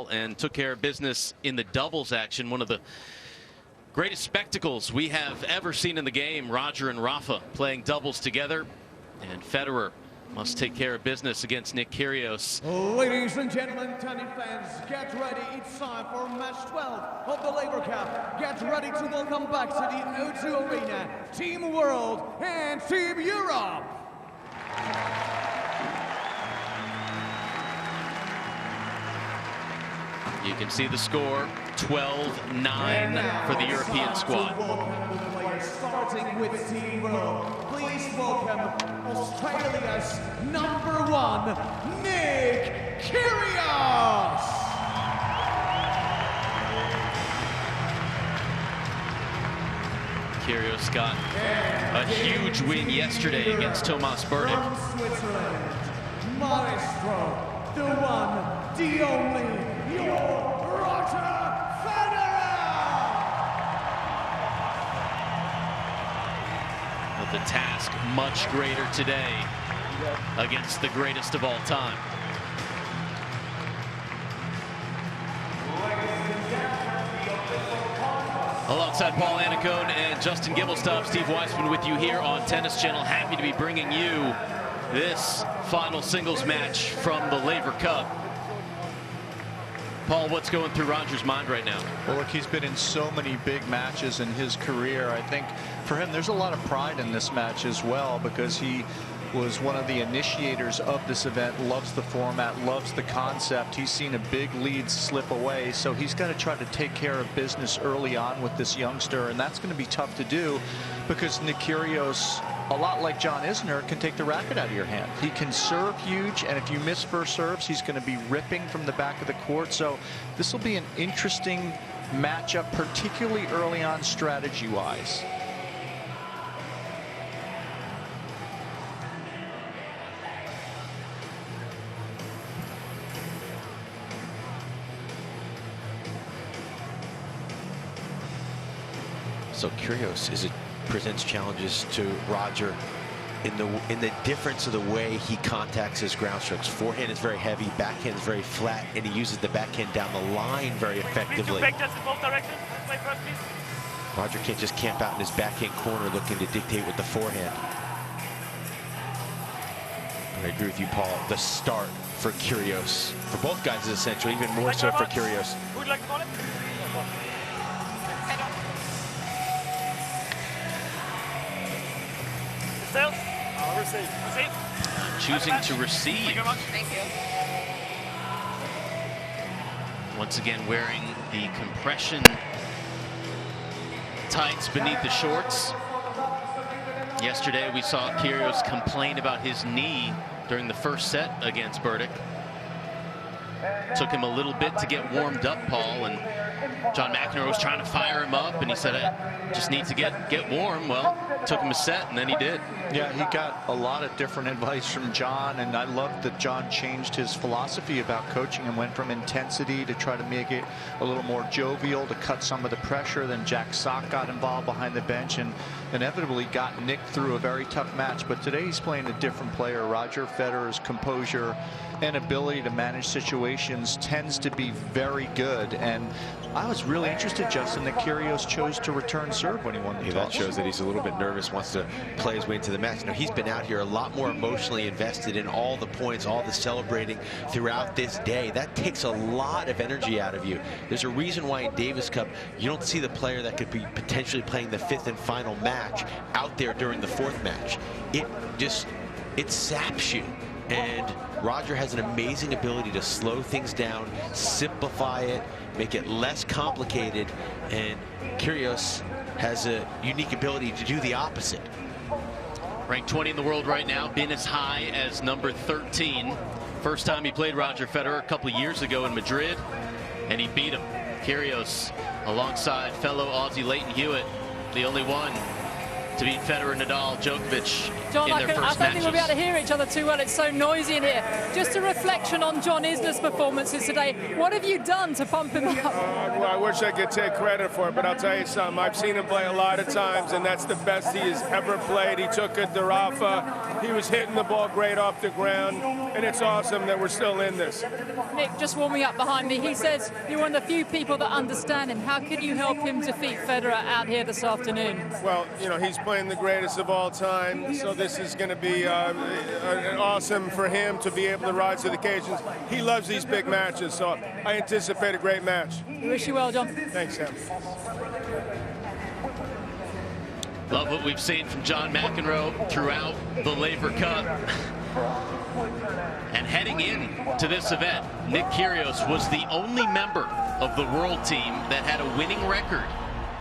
well and took care of business in the doubles action. One of the greatest spectacles we have ever seen in the game. Roger and Rafa playing doubles together, and Federer must take care of business against Nick Kyrgios. Ladies and gentlemen, tennis fans, get ready. It's time for match 12 of the Laver Cup. Get ready to welcome back to the O2 Arena Team World and Team Europe. You can see the score, 12-9 for the European squad. Starting with Team World, please welcome Australia's #1, Nick Kyrgios. Kyrgios got a huge win yesterday against Tomas Berdych. From Switzerland, Maestro, the one, the only, your Roger Federer. But the task much greater today against the greatest of all time. Alongside Paul Annacone and Justin Gimelstob, Steve Weissman with you here on Tennis Channel. Happy to be bringing you this final singles match from the Laver Cup. Paul, what's going through Roger's mind right now? Well, look, he's been in so many big matches in his career. I think for him, there's a lot of pride in this match as well, because he was one of the initiators of this event, loves the format, loves the concept. He's seen a big lead slip away, so he's got to try to take care of business early on with this youngster, and that's going to be tough to do because Nick Kyrgios, a lot like John Isner, can take the racket out of your hand. He can serve huge, and if you miss first serves, he's going to be ripping from the back of the court. So this will be an interesting matchup, particularly early on strategy-wise. So Kyrgios presents challenges to Roger in the difference of the way he contacts his ground strokes. Forehand is very heavy, backhand is very flat, and he uses the backhand down the line very effectively. Roger can't just camp out in his backhand corner looking to dictate with the forehand. I agree with you, Paul. The start for Kyrgios, for both guys, is essential, even more so for Kyrgios. Who would like to call it? Receive. Choosing to receive. Thank you. Once again wearing the compression tights beneath the shorts. Yesterday we saw Kyrgios complain about his knee during the first set against Berdych. Took him a little bit to get warmed up, Paul, and John McEnroe was trying to fire him up, and he said, I just need to get warm. Well, took him a set, and then he did. Yeah, he got a lot of different advice from John, and I love that John changed his philosophy about coaching and went from intensity to try to make it a little more jovial, to cut some of the pressure. Then Jack Sock got involved behind the bench and inevitably got Nick through a very tough match. But today he's playing a different player. Roger Federer's composure and ability to manage situations tends to be very good, and I was really interested, Justin, that Kyrgios chose to return serve when he won the toss. That shows that he's a little bit nervous, wants to play his way into the match. Now, he's been out here a lot more emotionally invested in all the points, all the celebrating throughout this day. That takes a lot of energy out of you. There's a reason why in Davis Cup you don't see the player that could be potentially playing the 5th and final match out there during the 4th match. It saps you. And Roger has an amazing ability to slow things down, simplify it, make it less complicated, and Kyrgios has a unique ability to do the opposite. Ranked 20 in the world right now, been as high as number 13. First time he played Roger Federer a couple of years ago in Madrid, and he beat him. Kyrgios alongside fellow Aussie Leighton Hewitt, the only one to beat Federer, Nadal, Djokovic John, in their I first don't think we'll be able to matches. hear each other too well. It's so noisy in here. Just a reflection on John Isner's performances today. What have you done to pump him up? Well, I wish I could take credit for it, but I'll tell you something. I've seen him play a lot of times, and that's the best he has ever played. He took it to Rafa. He was hitting the ball great off the ground, and it's awesome that we're still in this. Nick, just warming up behind me, he says you're one of the few people that understand him. How can you help him defeat Federer out here this afternoon? Well, you know, he's playing the greatest of all time, so this is going to be awesome for him to be able to rise to the occasions. He loves these big matches, so I anticipate a great match. We wish you well, John. Thanks, Sam. Love what we've seen from John McEnroe throughout the Laver Cup. And heading in to this event, Nick Kyrgios was the only member of the world team that had a winning record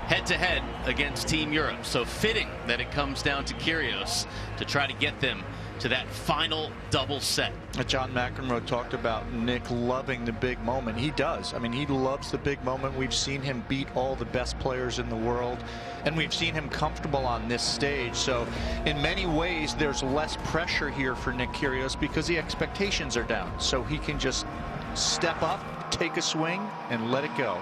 head-to-head against Team Europe. So fitting that it comes down to Kyrgios to try to get them to that final double set. John McEnroe talked about Nick loving the big moment. He does. I mean, he loves the big moment. We've seen him beat all the best players in the world, and we've seen him comfortable on this stage. So in many ways, there's less pressure here for Nick Kyrgios because the expectations are down. So he can just step up, take a swing, and let it go.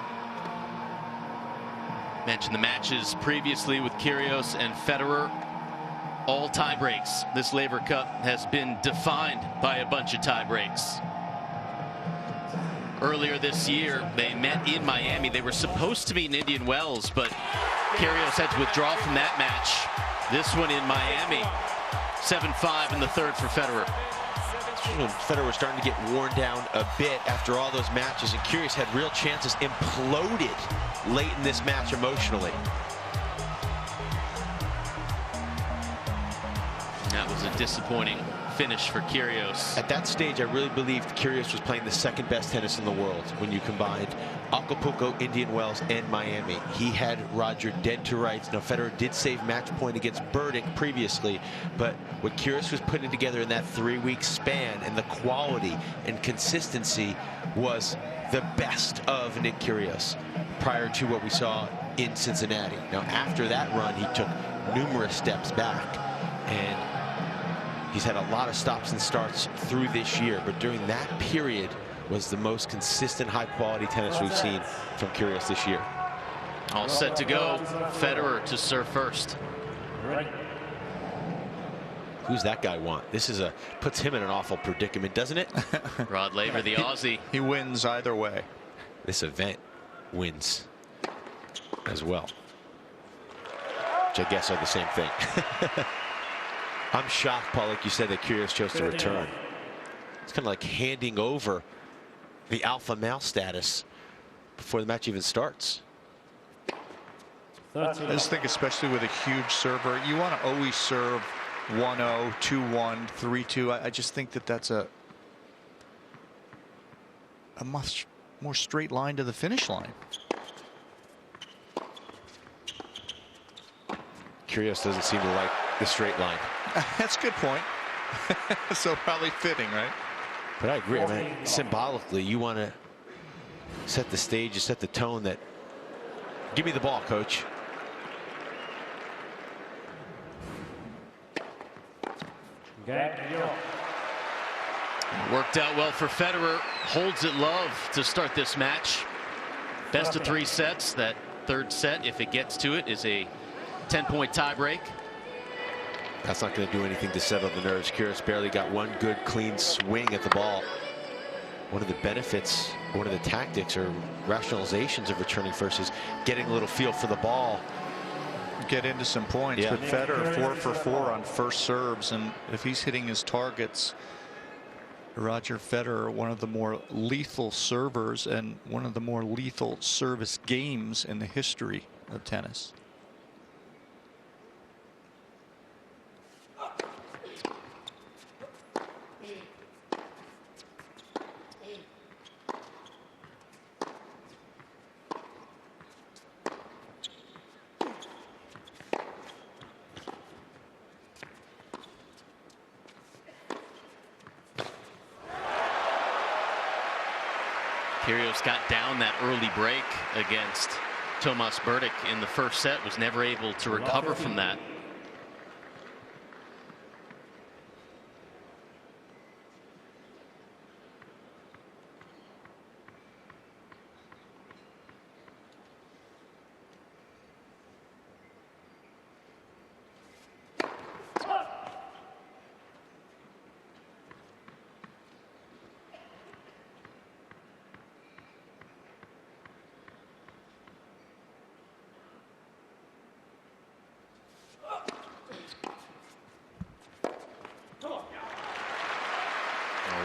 Mentioned the matches previously with Kyrgios and Federer. All tie breaks. This Laver Cup has been defined by a bunch of tie breaks. Earlier this year, they met in Miami. They were supposed to meet in Indian Wells, but Kyrgios had to withdraw from that match. This one in Miami, 7-5 in the third for Federer. Federer was starting to get worn down a bit after all those matches, and Kyrgios had real chances, imploded late in this match emotionally. That was a disappointing finish for Kyrgios. At that stage, I really believed Kyrgios was playing the second best tennis in the world when you combined Acapulco, Indian Wells, and Miami. He had Roger dead to rights. Now, Federer did save match point against Burdick previously, but what Kyrgios was putting together in that 3-week span and the quality and consistency was the best of Nick Kyrgios prior to what we saw in Cincinnati. Now, after that run, he took numerous steps back, and he's had a lot of stops and starts through this year, but during that period was the most consistent high-quality tennis we've seen from Kyrgios this year. All set to go. Federer to serve first. Who's that guy want? This is puts him in an awful predicament, doesn't it? Rod Laver, the Aussie. He wins either way. This event wins as well, which I guess are the same thing. I'm shocked, Paul, like you said, that Kyrgios chose to return. It's kind of like handing over the alpha male status before the match even starts. I just think, especially with a huge server, you want to always serve 1-0, 2-1, 3-2. I just think that that's a much more straight line to the finish line. Kyrgios doesn't seem to like the straight line. That's a good point. So probably fitting, right? But I agree. I mean, symbolically, you want to set the stage, you set the tone that, give me the ball, coach. Worked out well for Federer. Holds it love to start this match. Best of 3 sets. That third set, if it gets to it, is a 10-point tiebreak. That's not going to do anything to settle the nerves. Kyrgios barely got one good, clean swing at the ball. One of the benefits, one of the tactics or rationalizations of returning first is getting a little feel for the ball. Get into some points. Yeah. But Federer 4 for 4 on first serves, and if he's hitting his targets, Roger Federer, one of the more lethal servers and one of the more lethal service games in the history of tennis. Kyrgios got down that early break against Tomas Berdych in the first set, was never able to recover from that.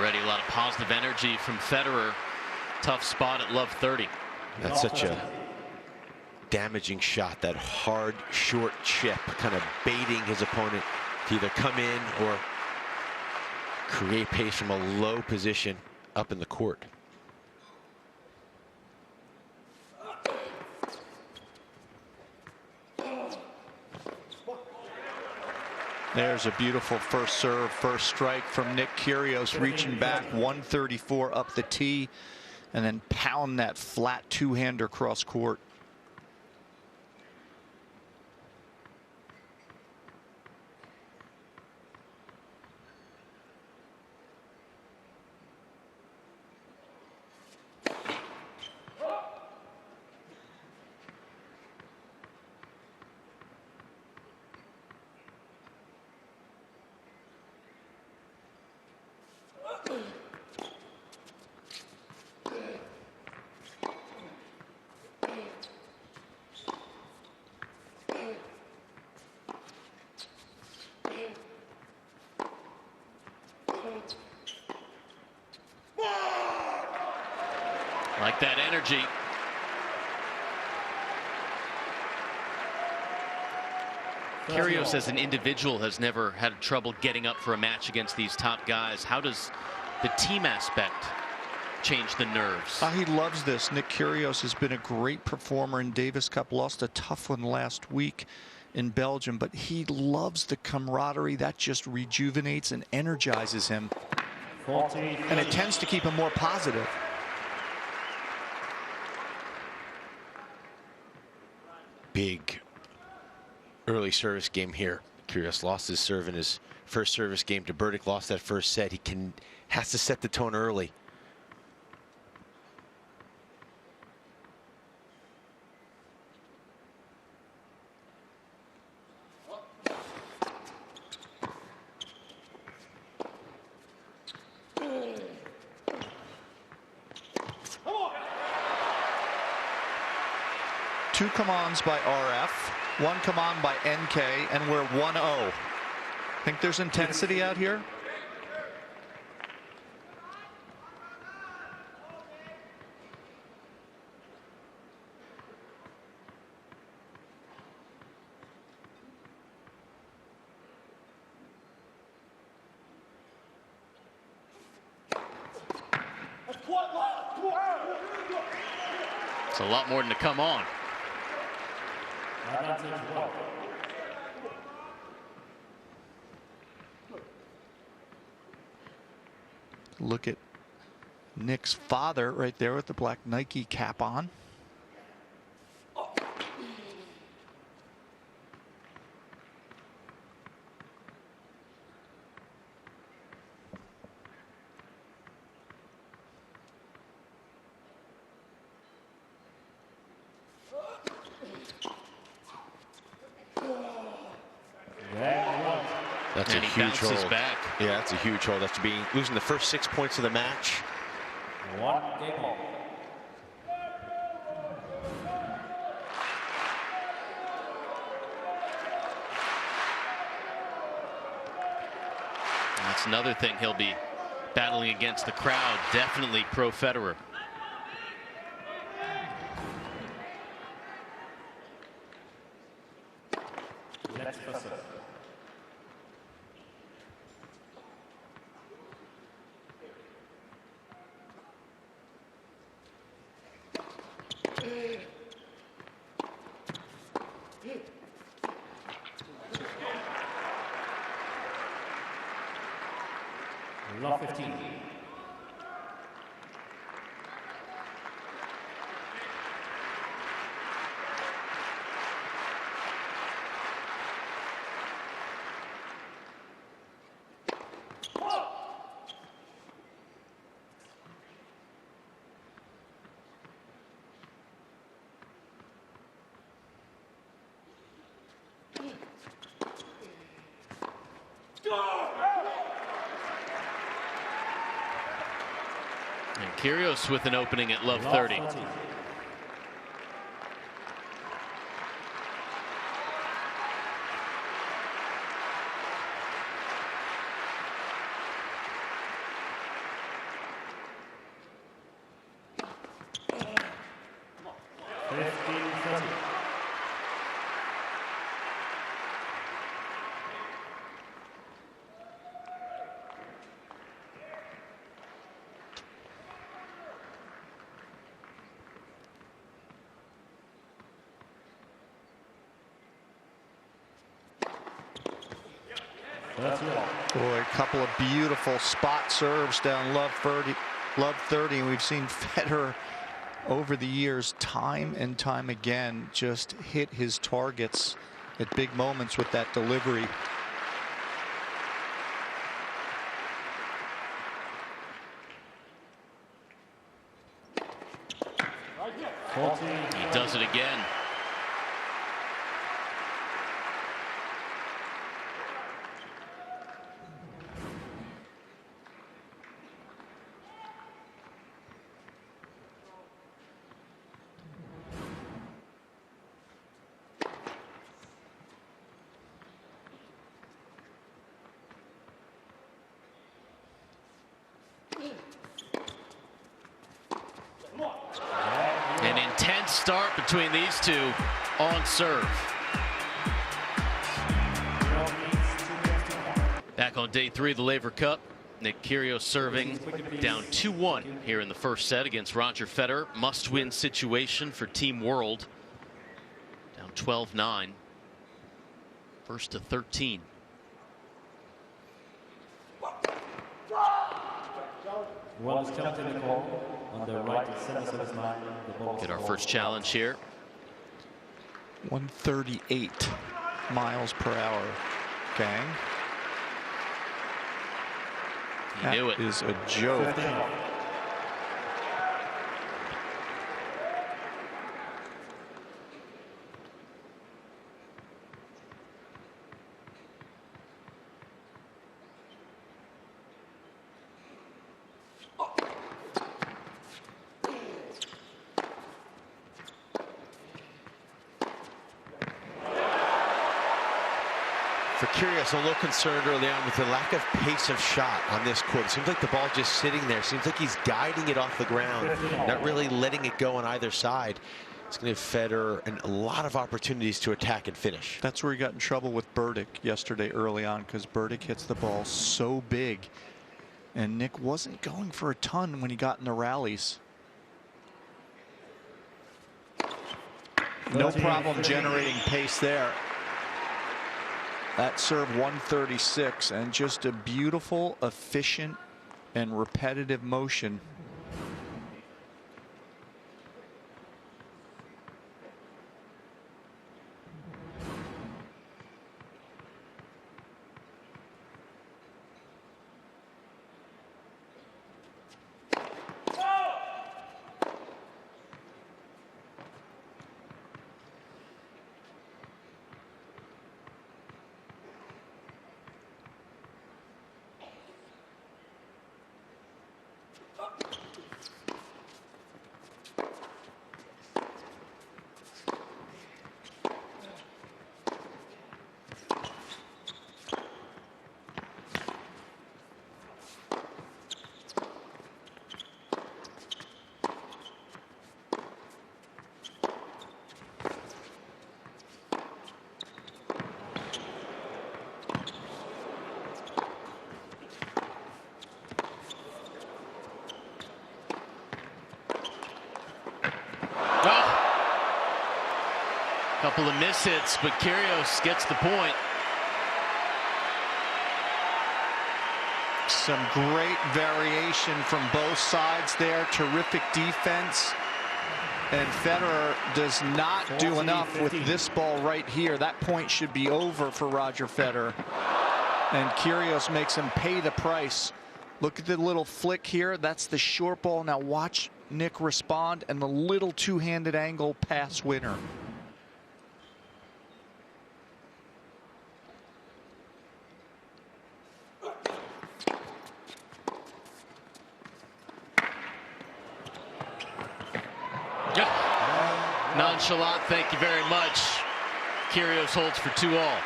already. A lot of positive energy from Federer. Tough spot at love 30. That's such a damaging shot. That hard, short chip, kind of baiting his opponent to either come in or create pace from a low position up in the court. There's a beautiful first serve, first strike from Nick Kyrgios, reaching back 134 up the tee, and then pound that flat two-hander cross court. Like that energy. Kyrgios as an individual has never had trouble getting up for a match against these top guys. How does the team aspect change the nerves? He loves this. Nick Kyrgios has been a great performer in Davis Cup. Lost a tough one last week in Belgium, but he loves the camaraderie. That just rejuvenates and energizes him. And it tends to keep him more positive. Big early service game here. Kyrgios lost his serve in his first service game to Berdych, lost that first set. He has to set the tone early. Two come-ons by RF, one come-on by NK, and we're 1-0. Think there's intensity out here? It's a lot more than to come on. Look at Nick's father right there with the black Nike cap on. That's a huge hold. Back. Yeah, that's a huge hold. That's losing the first 6 points of the match. One game ball. That's another thing he'll be battling against the crowd. Definitely pro Federer. Next person. Love 15. And Kyrgios with an opening at love 30. 15-30. Boy, a couple of beautiful spot serves down love 30, and we've seen Federer over the years time and time again just hit his targets at big moments with that delivery. He does it again. An intense start between these two on serve. Back on day 3 of the Laver Cup, Nick Kyrgios serving down 2-1 here in the first set against Roger Federer. Must-win situation for Team World. Down 12-9. First to 13. Well, is counting the call on the right at 7-7-9. Get our first challenge here. 138 miles per hour, gang. He knew it. That is a joke. 15. For Kyrgios, I'm a little concerned early on with the lack of pace of shot on this court. It seems like the ball just sitting there. Seems like he's guiding it off the ground, not really letting it go on either side. It's going to give Federer a lot of opportunities to attack and finish. That's where he got in trouble with Burdick yesterday early on, because Burdick hits the ball so big, and Nick wasn't going for a ton when he got in the rallies. No problem generating pace there. That serve 136, and just a beautiful, efficient, and repetitive motion. Couple of mishits, but Kyrgios gets the point. Some great variation from both sides there. Terrific defense. And Federer does not do enough with this ball right here. That point should be over for Roger Federer. And Kyrgios makes him pay the price. Look at the little flick here. That's the short ball. Now watch Nick respond, and the little two-handed angle pass winner. Nonchalant, thank you very much. Kyrgios holds for 2-all.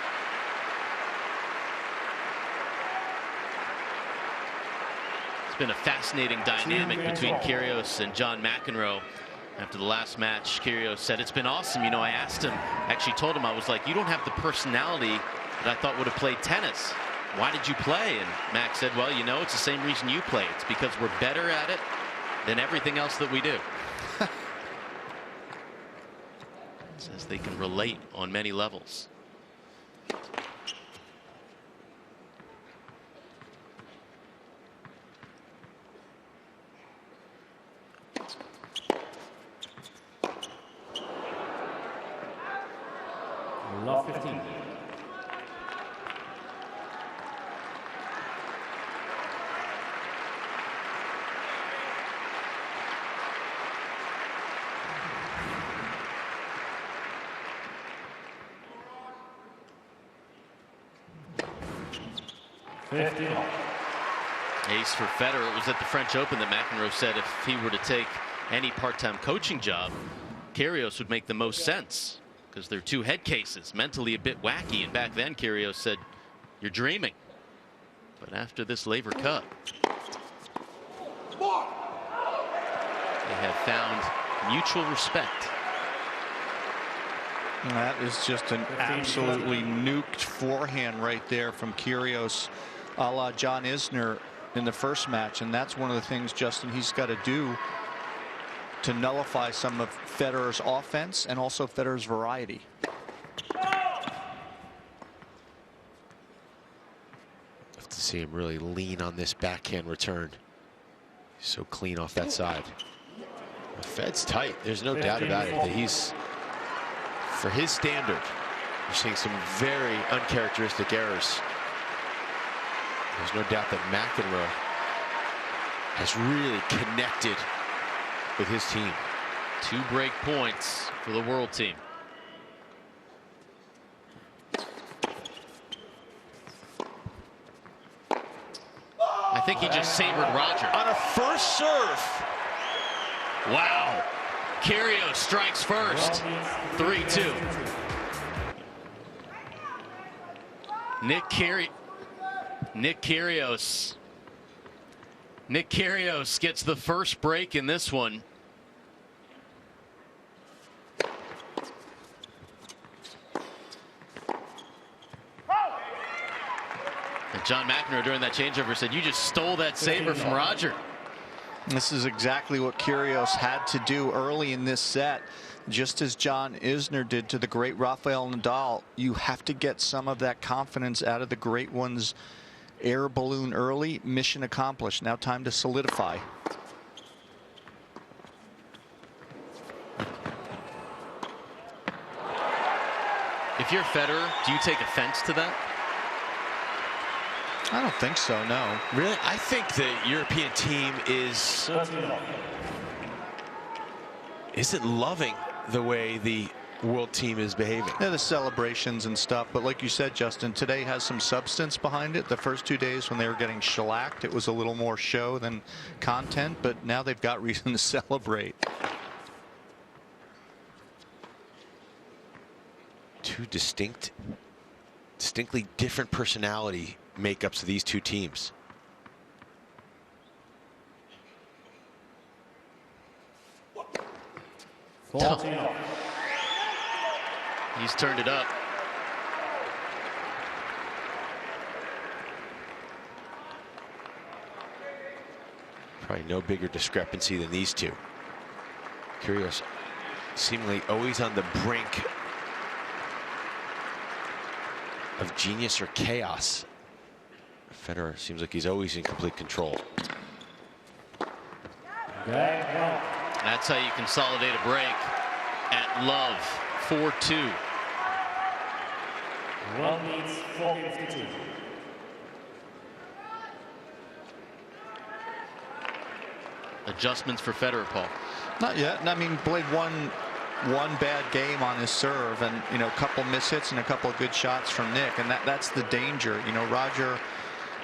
It's been a fascinating dynamic between Kyrgios and John McEnroe After the last match, Kyrgios said, "It's been awesome. You know, I asked him, actually told him, I was like, you don't have the personality that I thought would have played tennis. Why did you play?" And Max said, "Well, you know, it's the same reason you play. It's because we're better at it than everything else that we do." Says they can relate on many levels. Love 15. Ace for Federer. It was at the French Open that McEnroe said if he were to take any part-time coaching job, Kyrgios would make the most sense because they're two head cases, mentally a bit wacky. And back then, Kyrgios said, "You're dreaming." But after this Laver Cup, they have found mutual respect. That is just an absolutely nuked forehand right there from Kyrgios, a la John Isner in the first match. And that's one of the things, Justin, he's got to do to nullify some of Federer's offense and also Federer's variety. Have to see him really lean on this backhand return. He's so clean off that side. The Fed's tight. There's no doubt about it that he's, for his standard, you're seeing some very uncharacteristic errors. There's no doubt that McEnroe has really connected with his team. 2 break points for the world team. I think he just sabered Roger. On a first serve. Wow. Kyrgios strikes first. 3-2. Nick Kyrgios gets the first break in this one. And John McEnroe during that changeover said, "You just stole that saber from Roger." This is exactly what Kyrgios had to do early in this set. Just as John Isner did to the great Rafael Nadal, you have to get some of that confidence out of the great one's air balloon early. Mission accomplished. Now time to solidify. If you're Federer, do you take offense to that? I don't think so, no. Really? I think the European team isn't loving the way the world team is behaving. Yeah, the celebrations and stuff, but like you said, Justin, today has some substance behind it. The first 2 days when they were getting shellacked, it was a little more show than content, but now they've got reason to celebrate. Two distinctly different personality makeups of these two teams. He's turned it up. Probably no bigger discrepancy than these two. Kyrgios seemingly always on the brink of genius or chaos. Federer seems like he's always in complete control. That's how you consolidate a break at love. 4-2. One needs 452. Adjustments for Federer, Paul? Not yet. I mean, played one bad game on his serve, and a couple mishits and a couple of good shots from Nick, and that's the danger. Roger,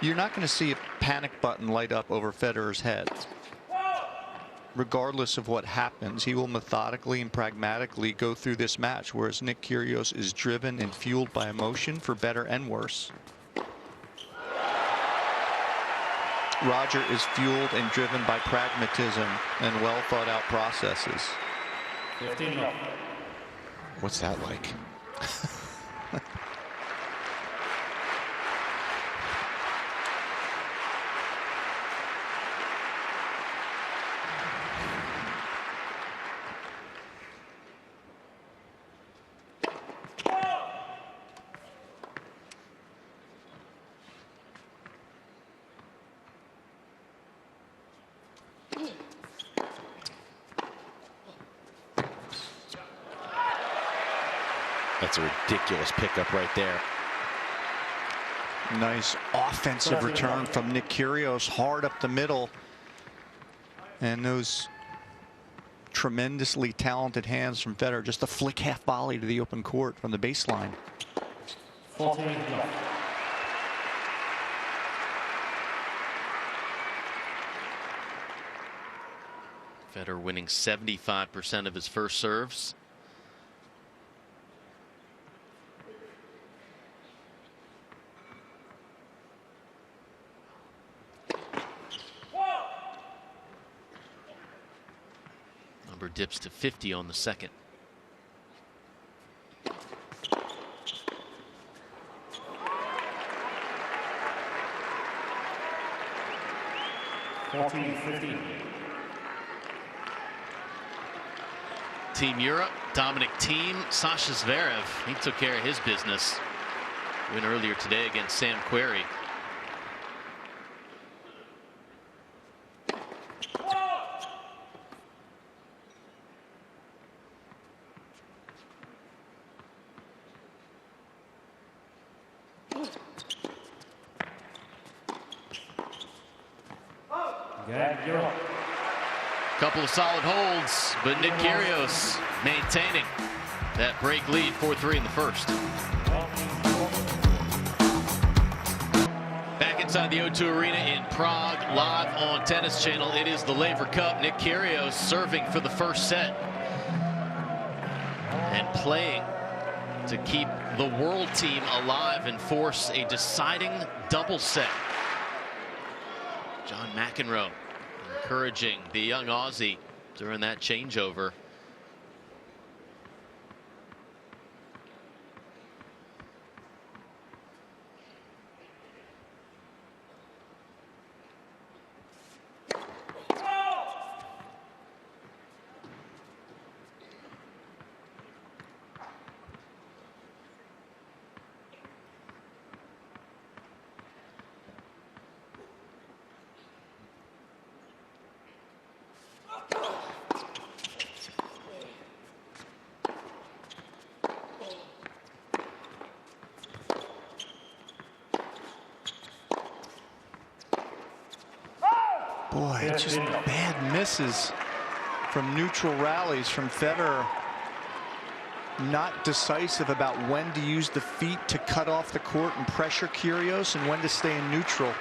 you're not going to see a panic button light up over Federer's head. Regardless of what happens, he will methodically and pragmatically go through this match, whereas Nick Kyrgios is driven and fueled by emotion, for better and worse. Roger is fueled and driven by pragmatism and well thought out processes. 15-0. What's that like? That's a ridiculous pickup right there. Nice offensive return from Nick Kyrgios, hard up the middle. And those tremendously talented hands from Federer. Just a flick half volley to the open court from the baseline. 14-0. Federer winning 75% of his first serves. Number dips to 50 on the second. Team Europe, Dominic Thiem, Sasha Zverev. He took care of his business. Win earlier today against Sam Querrey. Couple of solid holds, but Nick Kyrgios maintaining that break lead, 4-3 in the first. Back inside the O2 Arena in Prague, live on Tennis Channel. It is the Laver Cup. Nick Kyrgios serving for the first set and playing to keep the world team alive and force a deciding double set. John McEnroe encouraging the young Aussie during that changeover. Boy, it's just bad misses from neutral rallies from Federer. Not decisive about when to use the feet to cut off the court and pressure Kyrgios and when to stay in neutral.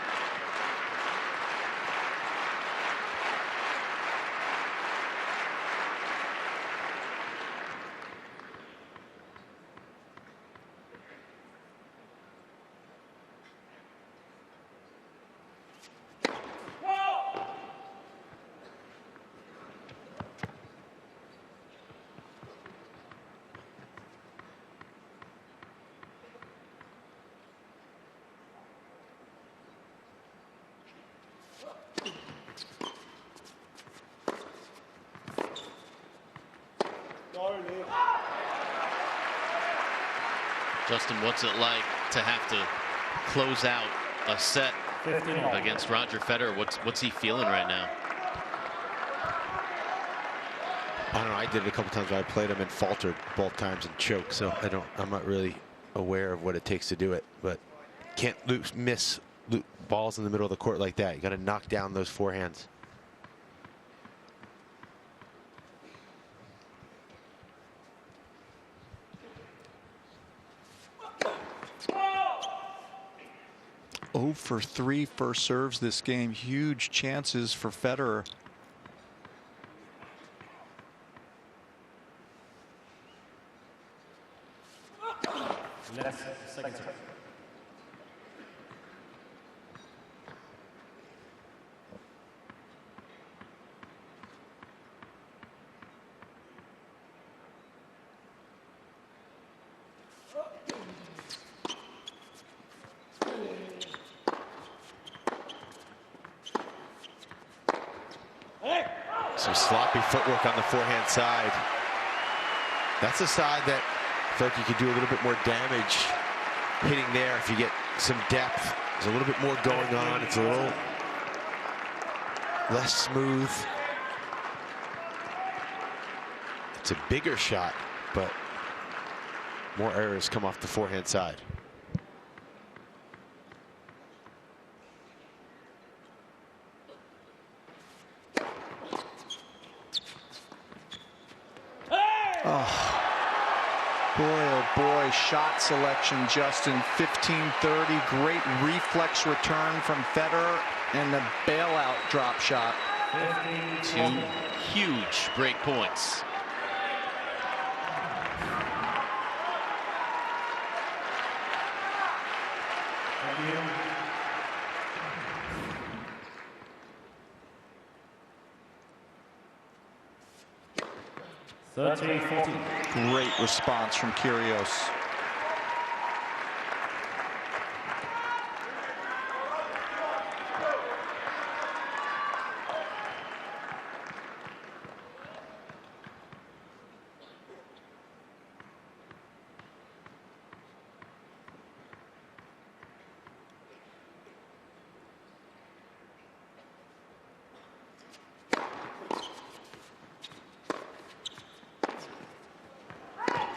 Justin, what's it like to have to close out a set against Roger Federer? What's he feeling right now? I don't know. I did it a couple times where I played him and faltered both times and choked. So I'm not really aware of what it takes to do it. But can't miss balls in the middle of the court like that. You got to knock down those forehands. For 3 first serves this game. Huge chances for Federer. Second serve. Sloppy footwork on the forehand side. That's a side that I feel like you could do a little bit more damage hitting there if you get some depth. There's a little bit more going on. It's a little less smooth. It's a bigger shot, but more errors come off the forehand side. Boy, oh boy, shot selection, Justin. 15-30, great reflex return from Federer, and the bailout drop shot. 2 huge break points. Great response from Kyrgios.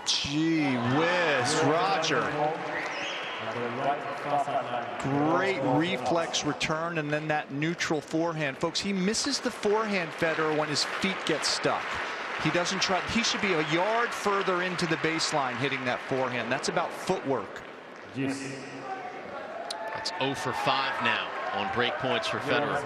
Gee whiz, Roger. Great reflex return, and then that neutral forehand. Folks, he misses the forehand, Federer, when his feet get stuck. He doesn't try. He should be a yard further into the baseline hitting that forehand. That's about footwork. That's 0 for 5 now on break points for Federer.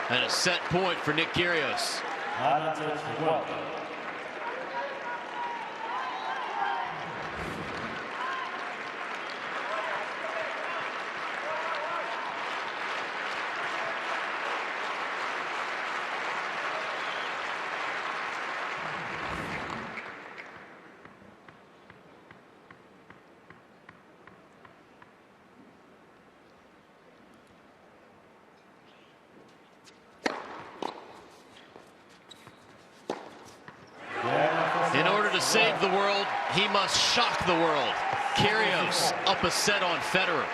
And a set point for Nick Kyrgios. In order to save the world, he must shock the world. Kyrgios up a set on Federer.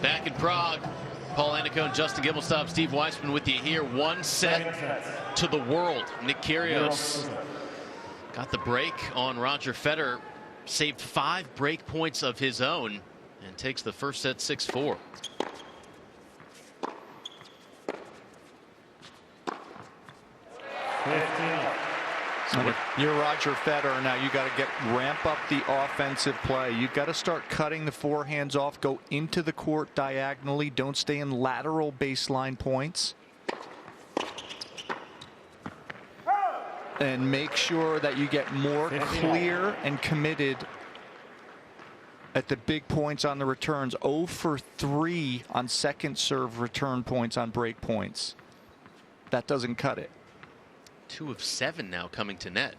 Back in Prague, Paul Annacone, Justin Gimelstob, Steve Weissman with you here. 1 set to the world. Nick Kyrgios got the break on Roger Federer, saved 5 break points of his own, and takes the first set 6-4. So you're Roger Federer now. You got to ramp up the offensive play. You got to start cutting the forehands off. Go into the court diagonally. Don't stay in lateral baseline points. And make sure that you get more clear and committed at the big points on the returns. 0 for 3 on second serve return points on break points. That doesn't cut it. 2 of 7 now coming to net.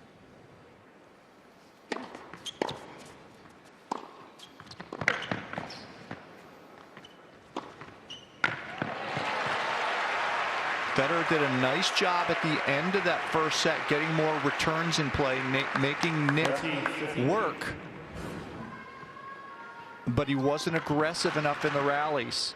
Federer did a nice job at the end of that first set, getting more returns in play, making Nick work. But he wasn't aggressive enough in the rallies.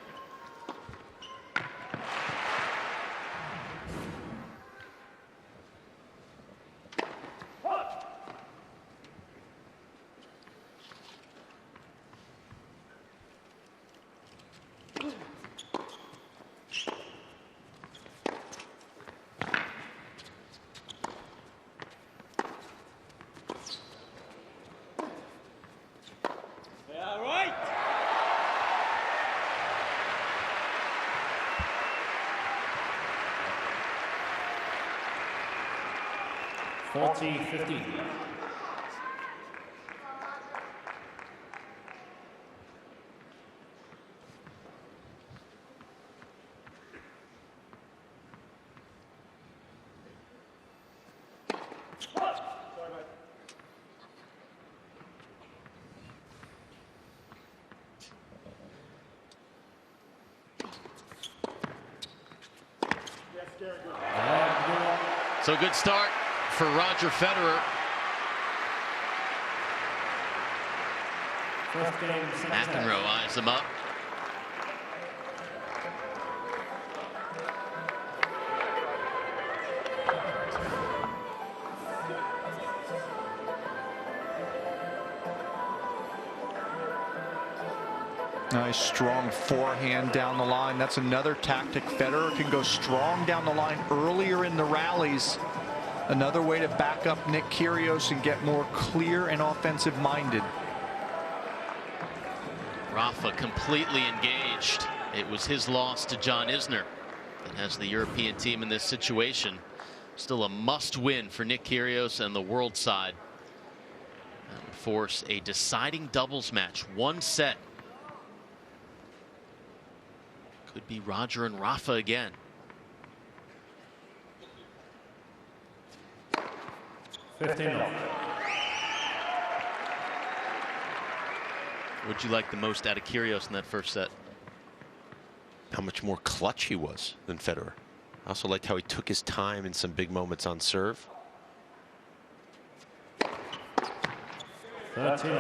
40-15. So good start for Roger Federer. First game, McEnroe eyes him up. Nice strong forehand down the line. That's another tactic. Federer can go strong down the line earlier in the rallies. Another way to back up Nick Kyrgios and get more clear and offensive minded. Rafa completely engaged. It was his loss to John Isner that has the European team in this situation. Still a must win for Nick Kyrgios and the world side. That would force a deciding doubles match. One set. Could be Roger and Rafa again. What'd you like the most out of Kyrgios in that first set? How much more clutch he was than Federer. I also liked how he took his time in some big moments on serve. 13.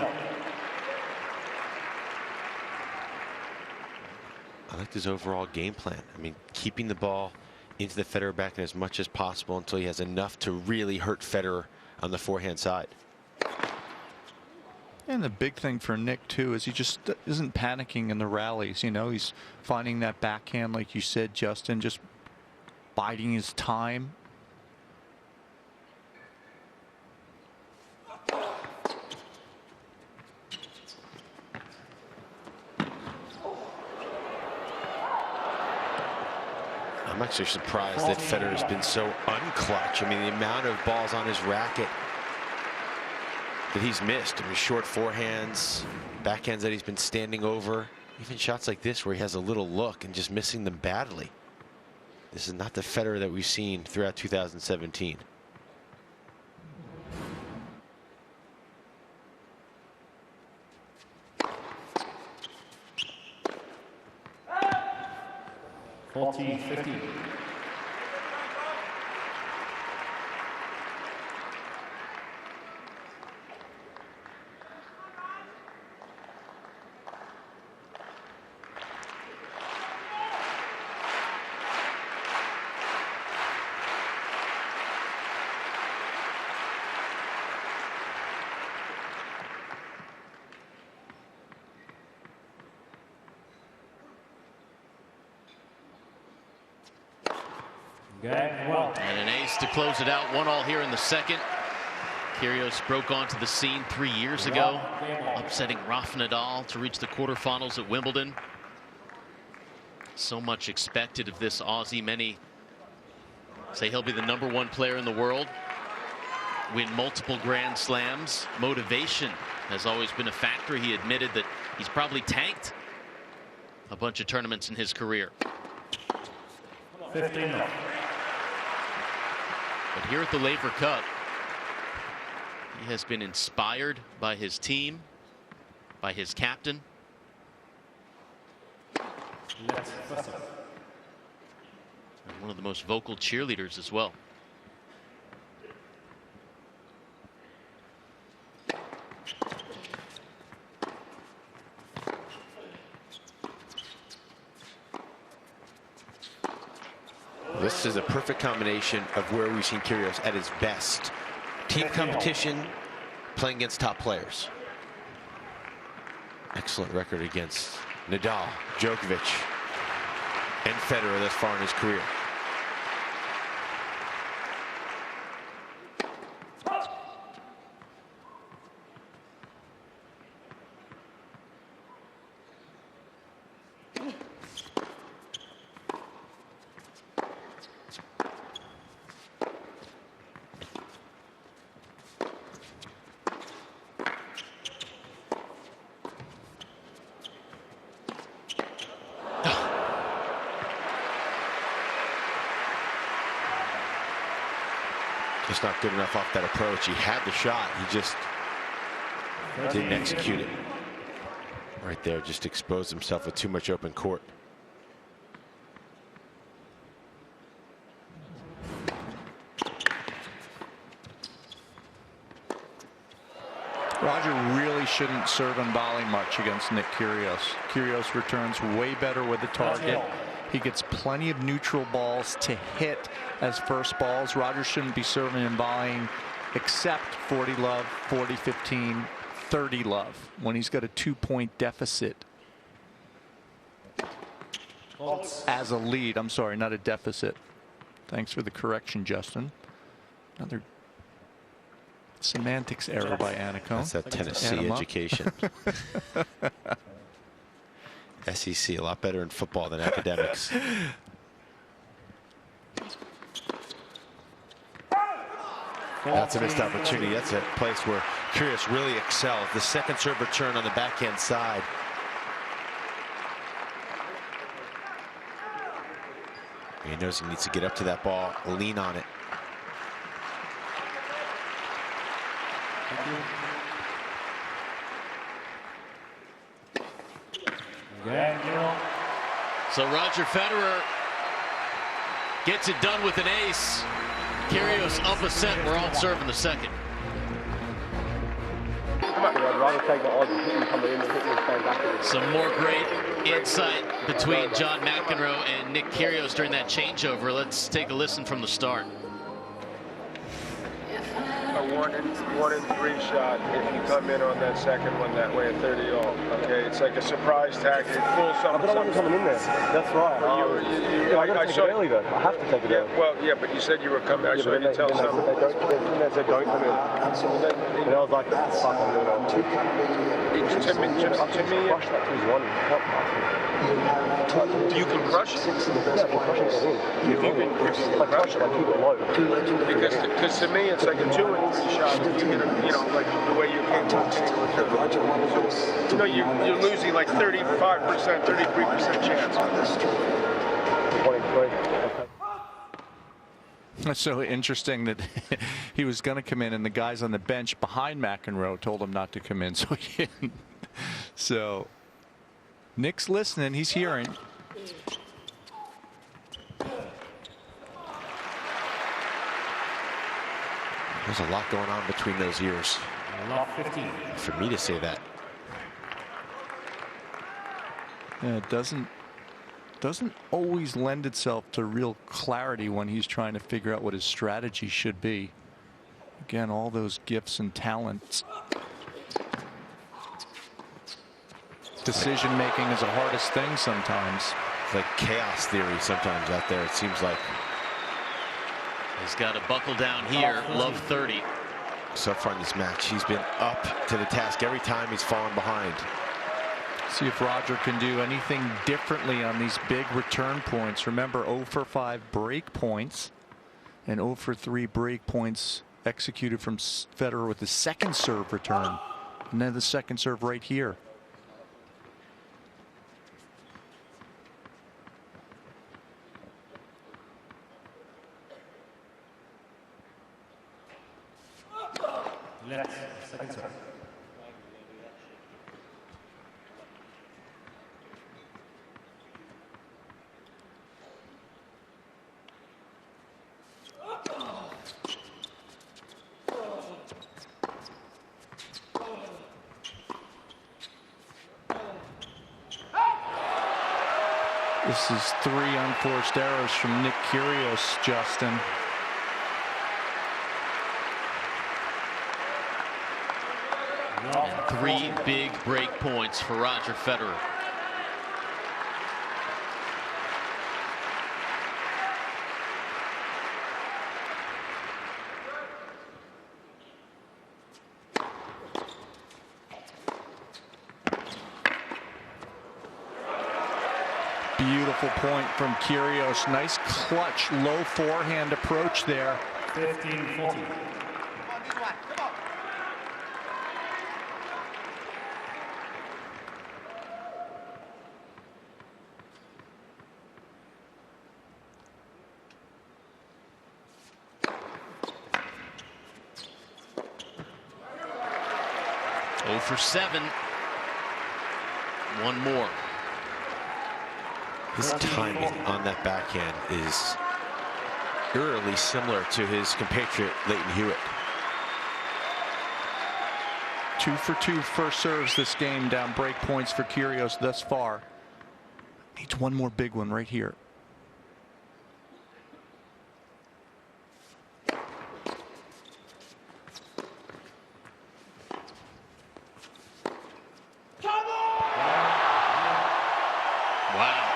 I liked his overall game plan. I mean, keeping the ball into the Federer backhand as much as possible until he has enough to really hurt Federer on the forehand side. And the big thing for Nick too is he just isn't panicking in the rallies. You know, he's finding that backhand, like you said, Justin, just biding his time. I'm actually surprised that Federer's been so unclutch. I mean, the amount of balls on his racket that he's missed. I mean, short forehands, backhands that he's been standing over, even shots like this where he has a little look and just missing them badly. This is not the Federer that we've seen throughout 2017. And an ace to close it out. 1-1 here in the second. Kyrgios broke onto the scene 3 years ago, upsetting Rafa Nadal to reach the quarterfinals at Wimbledon. So much expected of this Aussie. Many say he'll be the #1 player in the world, win multiple Grand Slams. Motivation has always been a factor. He admitted that he's probably tanked a bunch of tournaments in his career. 15. But here at the Laver Cup, he has been inspired by his team, by his captain. And one of the most vocal cheerleaders as well. This is a perfect combination of where we've seen Kyrgios at his best. Team competition, playing against top players. Excellent record against Nadal, Djokovic, and Federer thus far in his career. Just not good enough off that approach. He had the shot. He just didn't execute it. Right there, just exposed himself with too much open court. Roger really shouldn't serve and volley much against Nick Kyrgios. Kyrgios returns way better with the target. He gets plenty of neutral balls to hit as first balls. Roger shouldn't be serving and volleying except 40 love, 40-15, 30 love when he's got a 2-point deficit. As a lead. I'm sorry, not a deficit. Thanks for the correction, Justin. Another semantics error by Anett. That's that Tennessee education. SEC, a lot better in football than academics. That's a missed opportunity. That's a place where Kyrgios really excels. The second serve return on the backhand side. He knows he needs to get up to that ball, lean on it. So Roger Federer gets it done with an ace. Kyrgios up a set. We're on serve in the second. Some more great insight between John McEnroe and Nick Kyrgios during that changeover. Let's take a listen from the start. A 1-in-3 shot if you come in on that second one that way at 30-all. Okay, it's like a surprise tactic. Full something. I don't want you coming in there. That's right. I saw it early though. I have to take it early. Well, yeah, but you said you were coming. I saw you tell something. They said don't come in. And I was like, fuck, I'm doing it. To me, crush that 2-1. You can crush it. Yeah, I can crush it in. If you can crush it, I keep it low. Because to me, it's like a 2-in-3 shot. You get it, you know, like the way you came to you know, you're losing like 35%, 33% chance. 23. It's so interesting that he was going to come in and the guys on the bench behind McEnroe told him not to come in, so he didn't. So Nick's listening, he's hearing. There's a lot going on between those ears. For me to say that. Yeah, it doesn't always lend itself to real clarity when he's trying to figure out what his strategy should be. Again, all those gifts and talents. Decision making is the hardest thing sometimes. It's like chaos theory sometimes out there, it seems like. He's got to buckle down here. Love 30. So far in this match, he's been up to the task every time he's fallen behind. See if Roger can do anything differently on these big return points. Remember, 0 for 5 break points and 0 for 3 break points executed from Federer with the second serve return. And then the second serve right here. Second serve. This is 3 unforced errors from Nick Kyrgios, Justin. And 3 big break points for Roger Federer. Beautiful point from Kyrgios. Nice clutch, low forehand approach there. 15-14. for 7. One more. His timing on that backhand is eerily similar to his compatriot Leighton Hewitt. 2 for 2 first serves this game, down break points for Kyrgios thus far. Needs one more big one right here. Wow.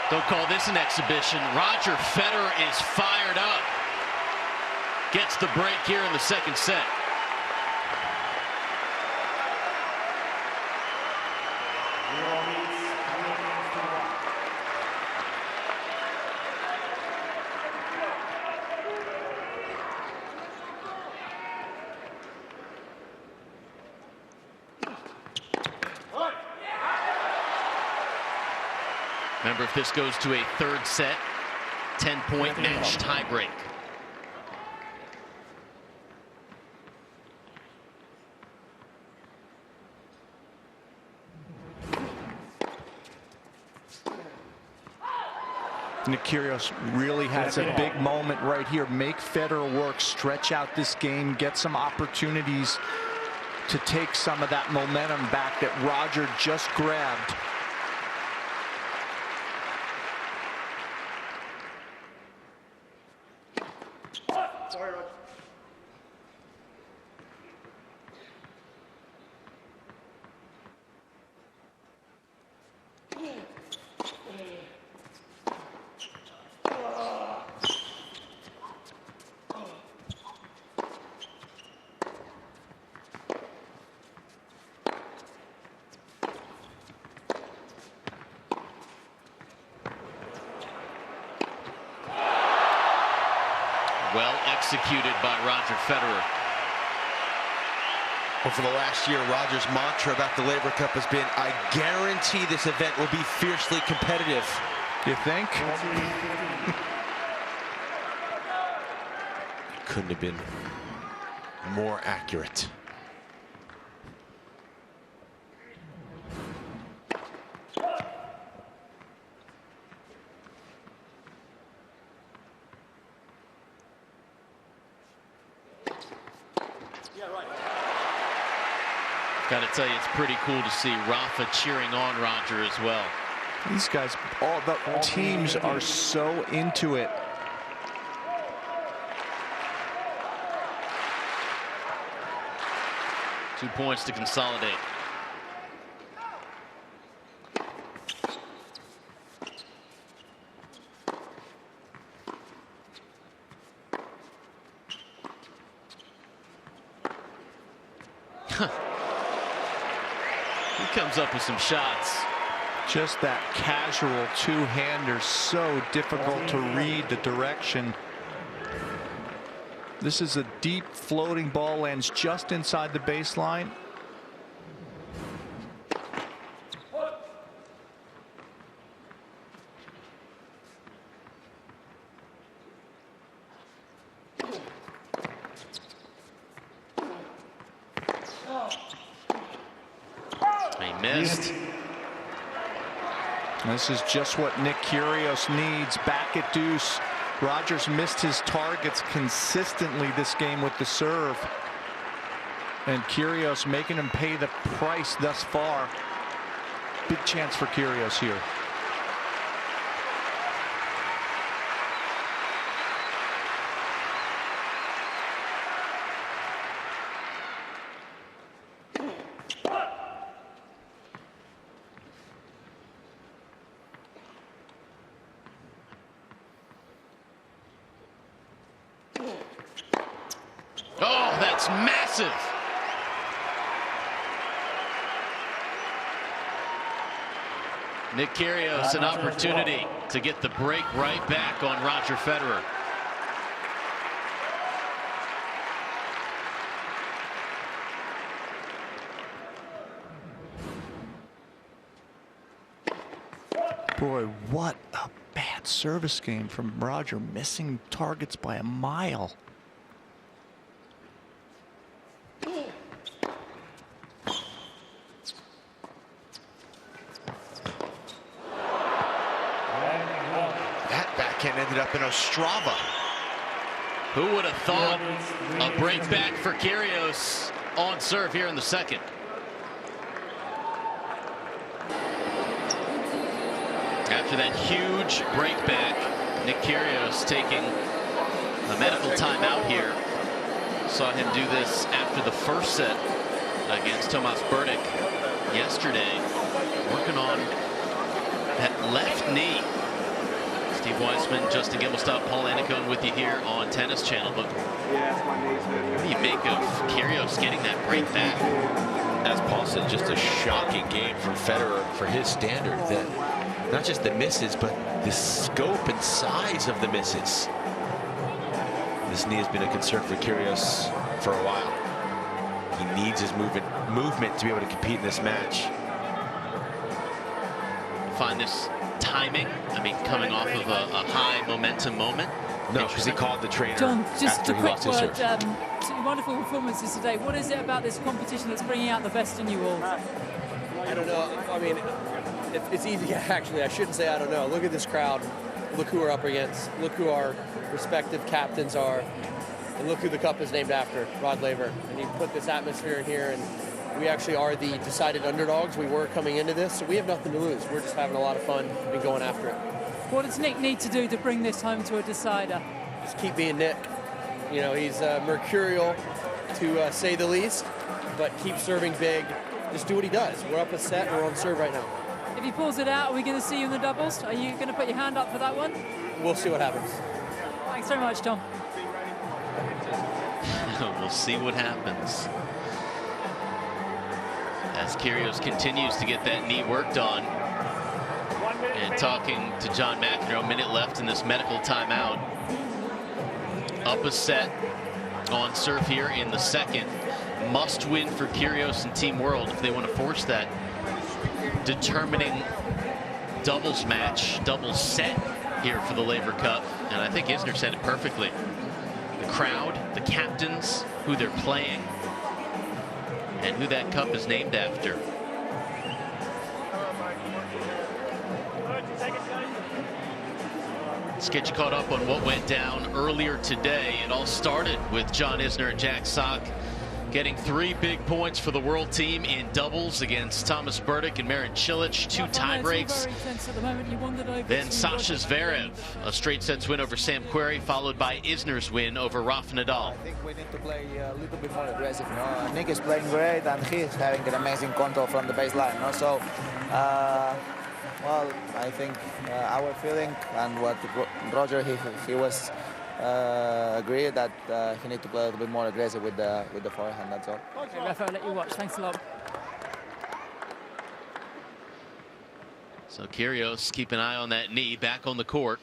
Don't call this an exhibition. Roger Federer is fired up. Gets the break here in the second set. Remember, if this goes to a third set, 10-point match tiebreak. Nick Kyrgios really has a big moment right here. Make Federer work, stretch out this game, get some opportunities to take some of that momentum back that Roger just grabbed. Well executed by Roger Federer. Well, for the last year, Roger's mantra about the Laver Cup has been, I guarantee this event will be fiercely competitive. You think? Couldn't have been more accurate. Got to tell you, it's pretty cool to see Rafa cheering on Roger as well. These guys, all the teams are so into it. Two points to consolidate. He comes up with some shots. Just that casual two-hander, so difficult to read the direction. This is a deep floating ball, lands just inside the baseline. He missed. This is just what Nick Kyrgios needs. Back at deuce. Rogers missed his targets consistently this game with the serve. And Kyrgios making him pay the price thus far. Big chance for Kyrgios here. Oh, that's massive. Nick Kyrgios, an opportunity to get the break right back on Roger Federer. Boy, what a bad service game from Roger, missing targets by a mile. backhand ended up in Ostrava. Who would have thought a break back for Kyrgios on serve here in the second? After that huge break back, Nick Kyrgios taking a medical timeout here. Saw him do this after the first set against Tomas Berdych yesterday, working on that left knee. Steve Weissman, Justin Gimelstob, Paul Anacone with you here on Tennis Channel. But what do you make of Kyrgios getting that break back? As Paul said, just a shocking game from Federer for his standard. That not just the misses, but the scope and size of the misses. This knee has been a concern for Kyrgios for a while. He needs his movement to be able to compete in this match. Find this timing, I mean, coming off of a high momentum moment. No, because he called the trainer. John, just after a he quick lost his word. serve. Wonderful performances today. What is it about this competition that's bringing out the best in you all? I don't know. I mean, it's easy. Actually, I shouldn't say I don't know. Look at this crowd. Look who we're up against. Look who our respective captains are. And look who the cup is named after, Rod Laver. And he put this atmosphere in here, and we actually are the decided underdogs. We were coming into this, so we have nothing to lose. We're just having a lot of fun and going after it. What does Nick need to do to bring this home to a decider? Just keep being Nick. You know, he's mercurial, to say the least, but keep serving big. Just do what he does. We're up a set, and we're on serve right now. If he pulls it out, are we going to see you in the doubles? Are you going to put your hand up for that one? We'll see what happens. Thanks very much, Tom. We'll see what happens. As Kyrgios continues to get that knee worked on. And talking to John McEnroe, a minute left in this medical timeout. Up a set on serve here in the second. Must win for Kyrgios and Team World if they want to force that determining doubles match, doubles set here for the Laver Cup. And I think Isner said it perfectly. The crowd, the captains, who they're playing, and who that cup is named after. Let's get you caught up on what went down earlier today. It all started with John Isner and Jack Sock getting 3 big points for the world team in doubles against Tomas Berdych and Marin Cilic. 2 tie breaks. Then Sasha Zverev, a straight sets win over Sam Querrey, followed by Isner's win over Rafa Nadal. I think we need to play a little bit more aggressive. You know? Nick is playing great, and he's having an amazing control from the baseline. You know? So, well, I think our feeling and what Roger he was agreed that he need to play a little bit more aggressive with the forehand. That's all. Okay, Rafa, I'll let you watch. Thanks a lot. So Kyrgios, keep an eye on that knee, back on the court.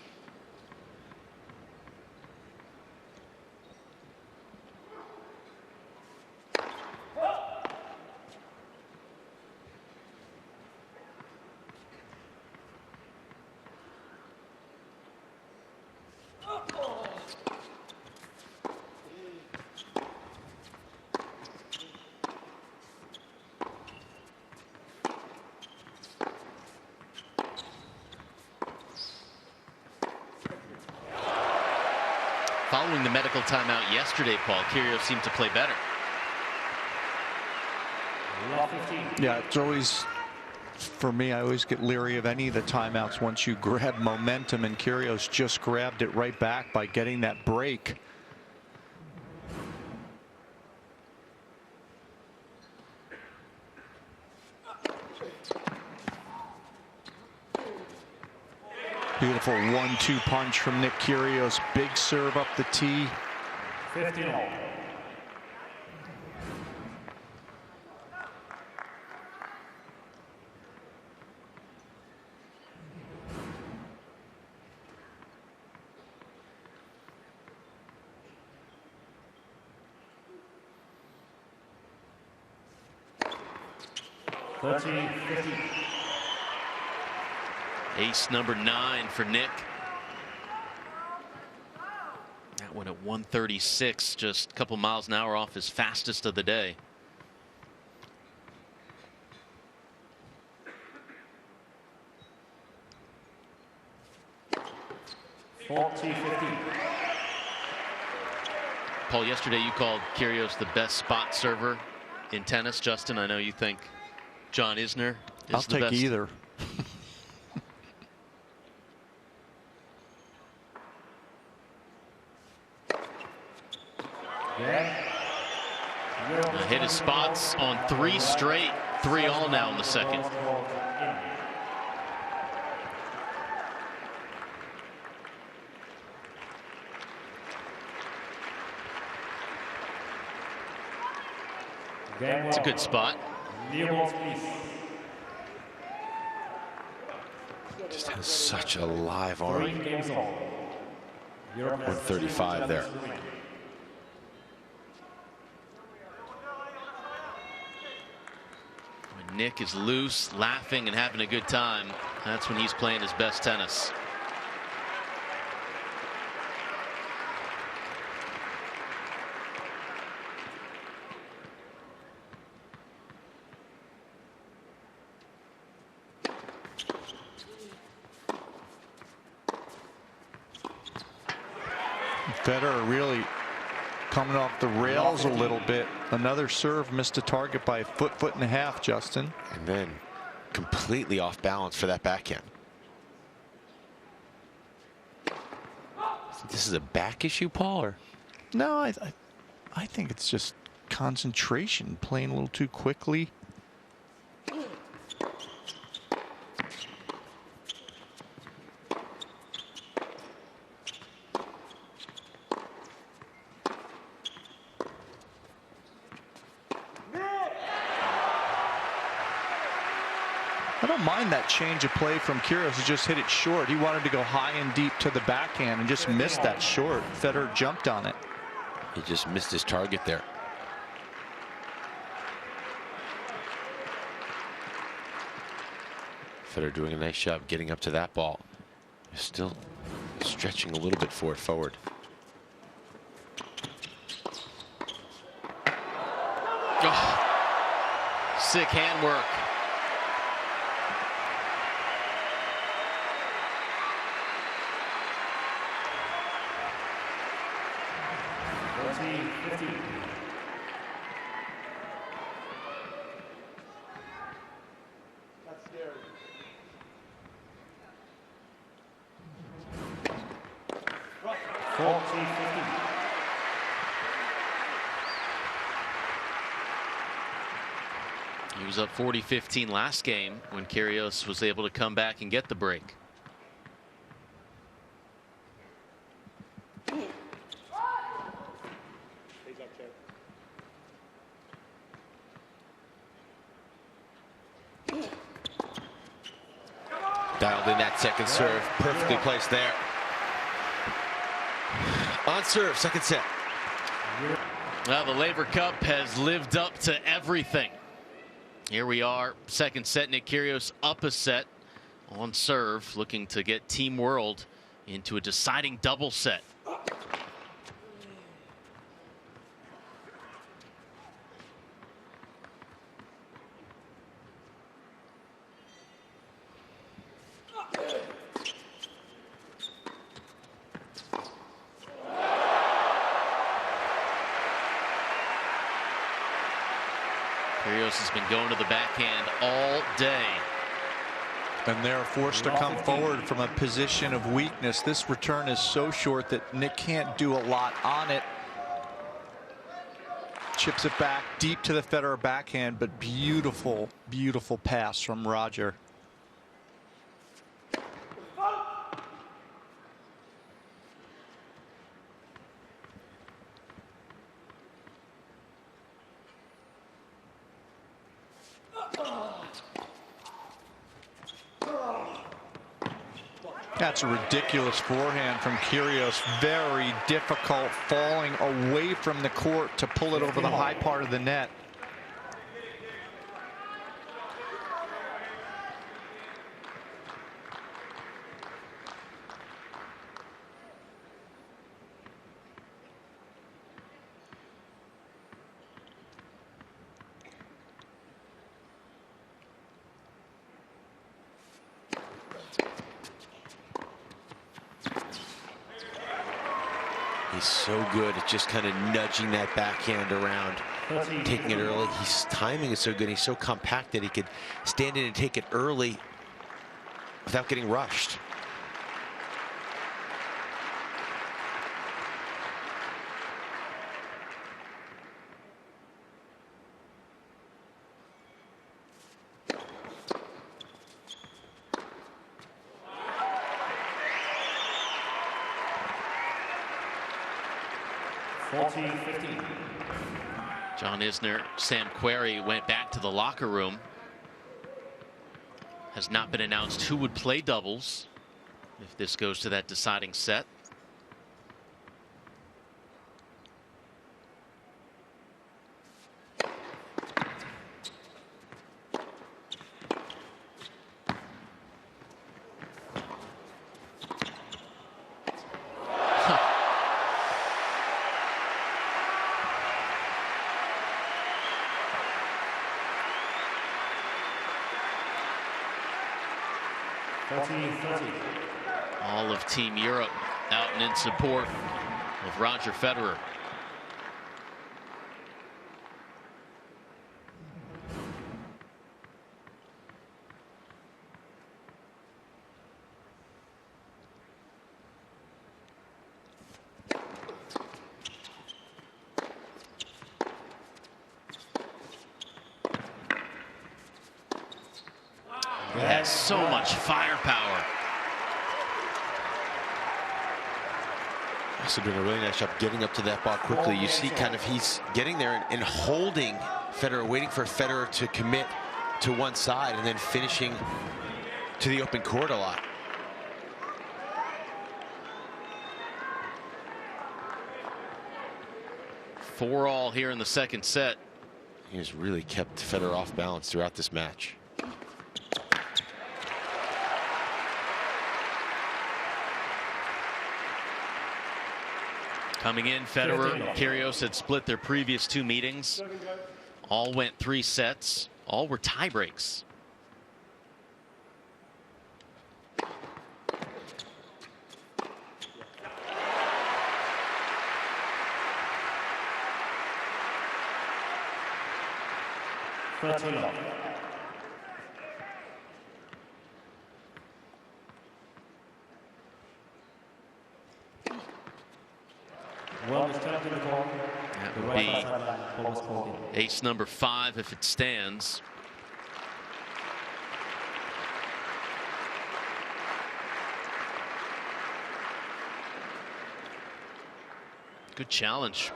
Following the medical timeout yesterday, Paul, Kyrgios seemed to play better. Yeah, it's always, for me, I always get leery of any of the timeouts once you grab momentum, and Kyrgios just grabbed it right back by getting that break. Beautiful 1-2 punch from Nick Kyrgios. Big serve up the tee. 15-all. Ace number 9 for Nick. That one at 136, just a couple miles an hour off his fastest of the day. 40-15. Paul, yesterday you called Kyrgios the best spot server in tennis. Justin, I know you think John Isner is I'll the take best. either. Hit his spots on 3 straight, 3-all now in the second. It's a good spot. Just has such a live arm. 135 there. When Nick is loose, laughing and having a good time, that's when he's playing his best tennis. Federer really coming off the rails a little bit. Another serve missed a target by a foot and a half, Justin. And then completely off balance for that backhand. This is a back issue, Paul? Or? No, I think it's just concentration, playing a little too quickly. I don't mind that change of play from Kyrgios. He just hit it short. He wanted to go high and deep to the backhand and just missed that short. Federer jumped on it. He just missed his target there. Federer doing a nice job getting up to that ball. Still stretching a little bit forward. Oh, sick handwork. He was up 40-15 last game when Kyrgios was able to come back and get the break. Dialed in that second serve, perfectly placed there. On serve, second set. Well, the Laver Cup has lived up to everything. Here we are, second set. Nick Kyrgios up a set on serve, looking to get Team World into a deciding double set. Kyrgios has been going to the backhand all day. And they're forced to come forward from a position of weakness. This return is so short that Nick can't do a lot on it. Chips it back deep to the Federer backhand, but beautiful, beautiful pass from Roger. That's a ridiculous forehand from Kyrgios. Very difficult, falling away from the court to pull it over the high part of the net. He's so good at just kind of nudging that backhand around, taking it early. His timing is so good. He's so compact that he could stand in and take it early without getting rushed. John Isner, Sam Querrey went back to the locker room. Has not been announced who would play doubles if this goes to that deciding set. All of Team Europe out and in support of Roger Federer. He has so much firepower. Also doing a really nice job getting up to that ball quickly. You see kind of he's getting there and holding Federer, waiting for Federer to commit to one side and then finishing to the open court a lot. Four all here in the second set. He has really kept Federer off balance throughout this match. Coming in, Federer, Kyrgios had split their previous two meetings. All went 3 sets. All were tie breaks. That would be ace number 5 if it stands. Good challenge.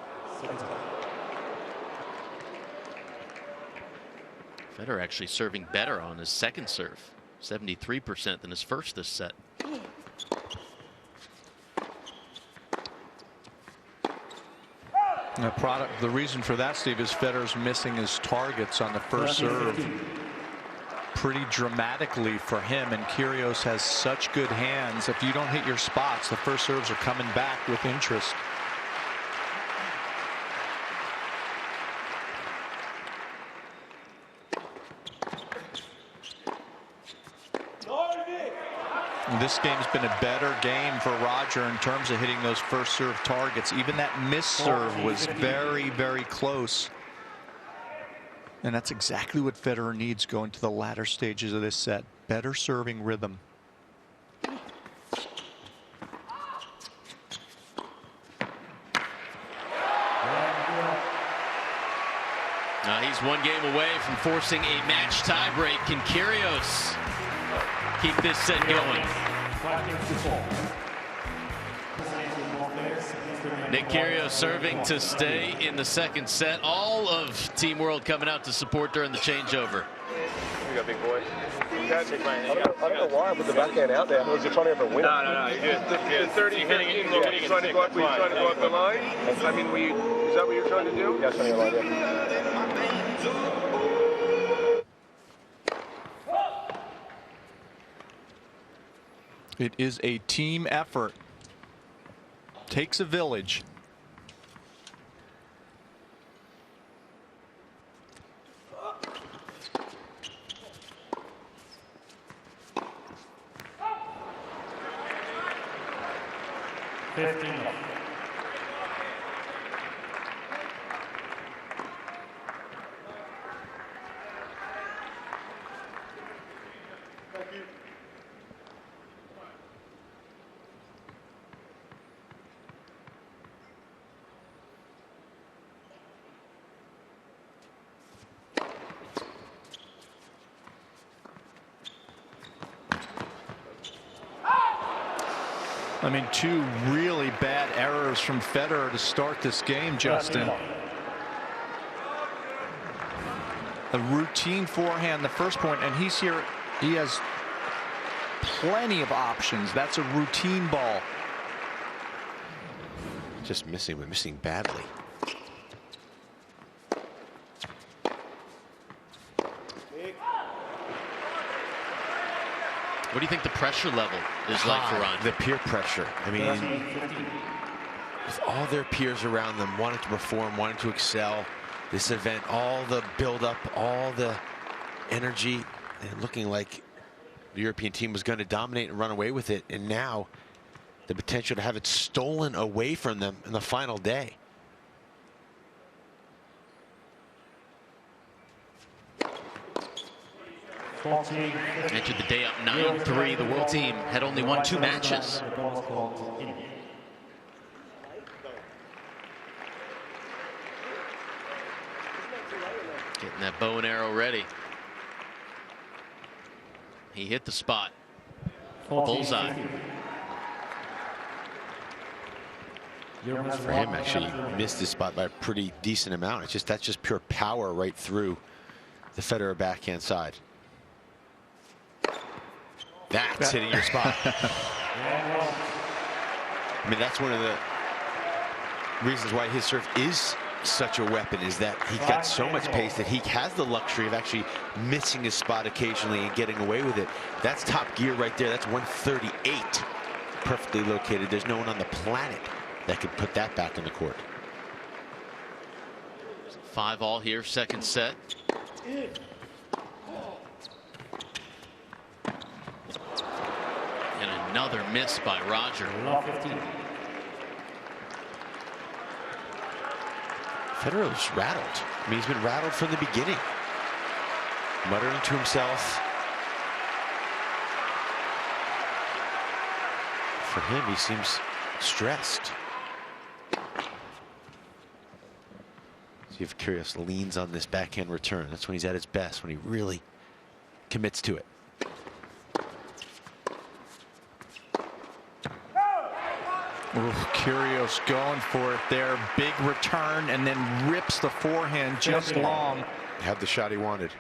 Federer actually serving better on his second serve, 73% than his first this set. The reason for that, Steve, is Federer's missing his targets on the first serve pretty dramatically for him, and Kyrgios has such good hands. If you don't hit your spots, the first serves are coming back with interest. This game's been a better game for Roger in terms of hitting those first serve targets. Even that missed serve was very, very close. And that's exactly what Federer needs going to the latter stages of this set. Better serving rhythm. Now he's one game away from forcing a match tiebreak. Can Kyrgios keep this set going? Nick Kyrgios serving to stay in the second set. All of Team World coming out to support during the changeover. You got big boy. I don't know why I put the backhand out there. Was you trying to have a win? No. You're good. 30, 15, trying to go up the line. I mean, is that what you're trying to do? Yeah, trying to go line, yeah. It is a team effort. Takes a village. I mean, two really bad errors from Federer to start this game, Justin. A routine forehand, the first point, and he's here. He has plenty of options. That's a routine ball. Just missing, but missing badly. What do you think the pressure level is like for Ron? The peer pressure. I mean, with all their peers around them wanting to perform, wanting to excel, this event, all the build-up, all the energy, and looking like the European team was going to dominate and run away with it, and now the potential to have it stolen away from them in the final day. Entered the day up 9-3. The world team had only won 2 matches. Getting that bow and arrow ready. He hit the spot. Bullseye. For him, actually, he missed this spot by a pretty decent amount. It's just, that's just pure power right through the Federer backhand side. That's hitting your spot. I mean, that's one of the reasons why his serve is such a weapon, is that he's got so much pace that he has the luxury of actually missing his spot occasionally and getting away with it. That's top gear right there. That's 138. Perfectly located. There's no one on the planet that could put that back in the court. 5-all here, second set. And another miss by Roger. Federer was rattled. I mean, he's been rattled from the beginning. Muttering to himself. For him, he seems stressed. See if Kyrgios leans on this backhand return. That's when he's at his best, when he really commits to it. Kyrgios going for it there. Big return and then rips the forehand just long. Had the shot he wanted.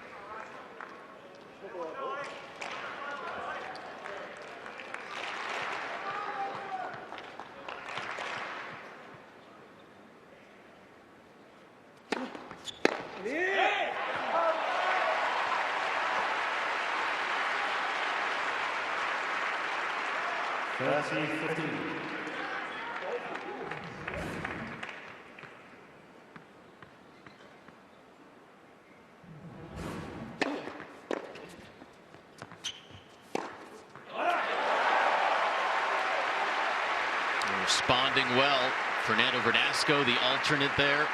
Responding well, Fernando Verdasco, the alternate there.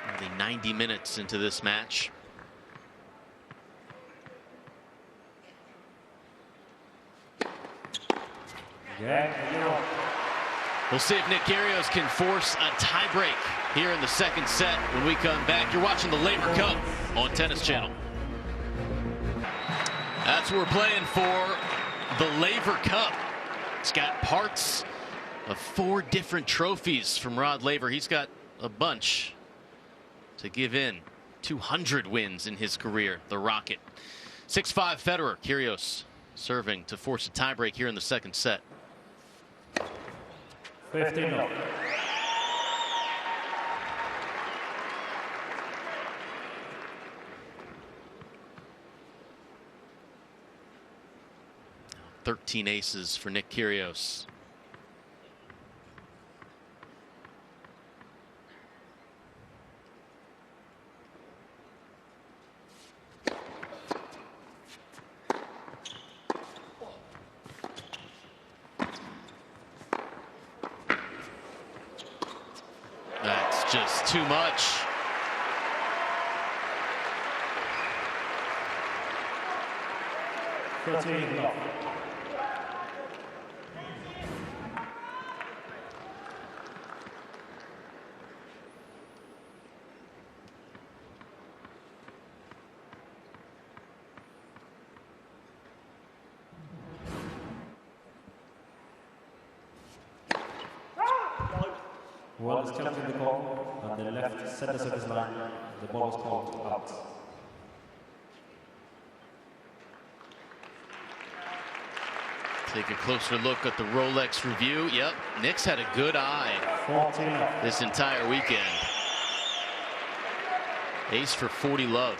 Nearly 90 minutes into this match. We'll see if Nick Kyrgios can force a tiebreak here in the second set when we come back. You're watching the Laver Cup on Tennis Channel. That's what we're playing for, the Laver Cup. It's got parts of 4 different trophies from Rod Laver. He's got a bunch to give in. 200 wins in his career, the Rocket. 6-5 Federer. Kyrgios serving to force a tiebreak here in the second set. 15-0. Thirteen aces for Nick Kyrgios. That's just too much. 13 love. One is counting the call on the left center service line. The ball is called out. Take a closer look at the Rolex review. Yep, Nick's had a good eye 14. this entire weekend. Ace for 40 love.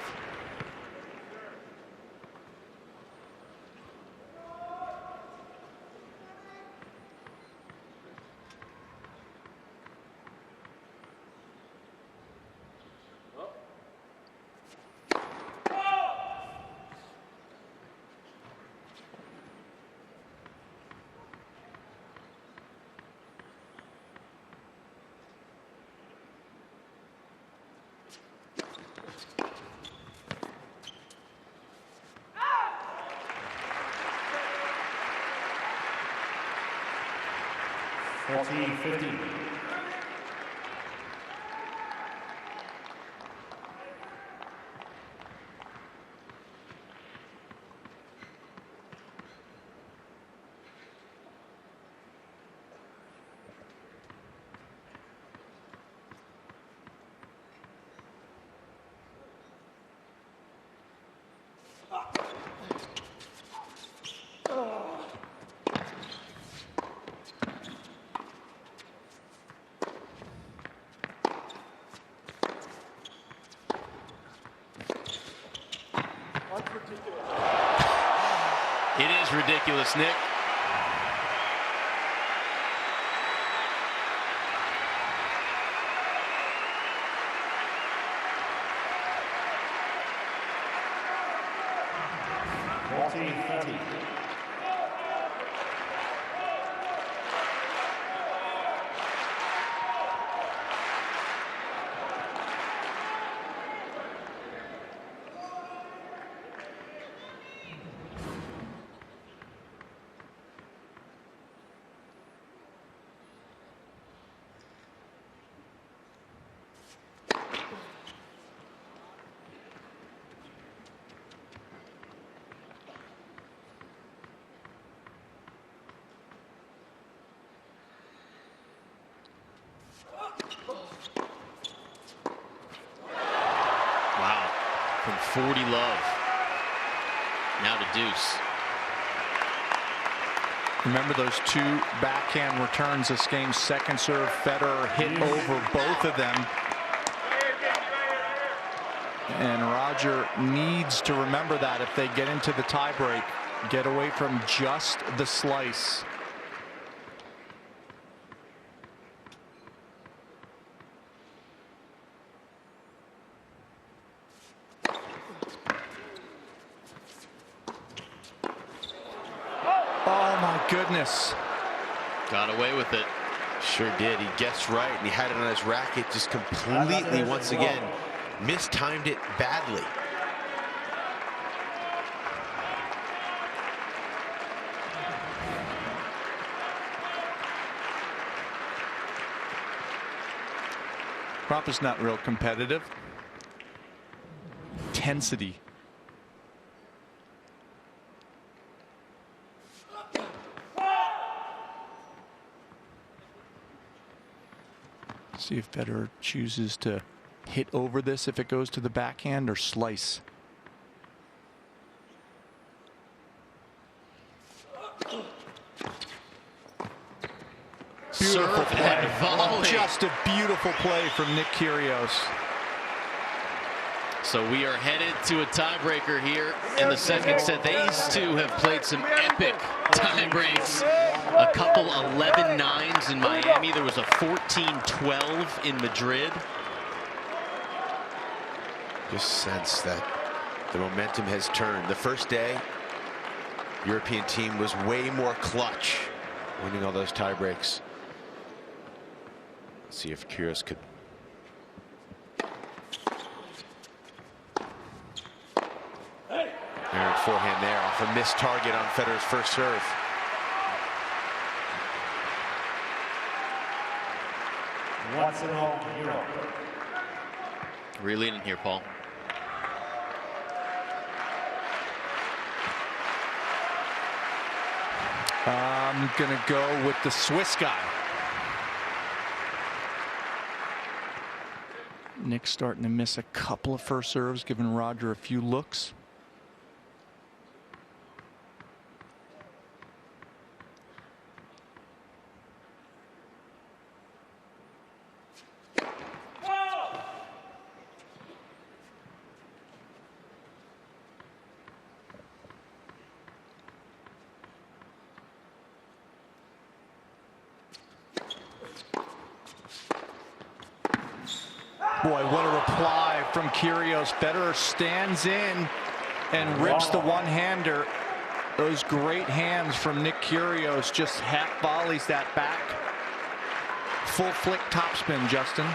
It is ridiculous, Nick. Wow, from 40 love, now to deuce. Remember those two backhand returns this game's second serve. Federer hit over both of them. And Roger needs to remember that if they get into the tiebreak, get away from just the slice. Goodness. Got away with it. Sure did. He guessed right, and he had it on his racket, just completely, once again, mistimed it badly. Prop is not real competitive. Intensity. See if Federer chooses to hit over this if it goes to the backhand or slice. Beautiful play. Just a beautiful play from Nick Kyrgios. So we are headed to a tiebreaker here in the second set. These two have played some epic tie breaks. A couple 11-9s in Miami. There was a 14-12 in Madrid. Just sense that the momentum has turned. The first day, European team was way more clutch, winning all those tie breaks. Let's see if Kyrgios could. forehand there off a missed target on Federer's first serve. Once in all, Europe. Really in here, Paul. I'm going to go with the Swiss guy. Nick's starting to miss a couple of first serves, giving Roger a few looks. Boy, what a reply from Kyrgios. Federer stands in and rips the one-hander. Those great hands from Nick Kyrgios, just half volleys that back. Full flick topspin, Justin.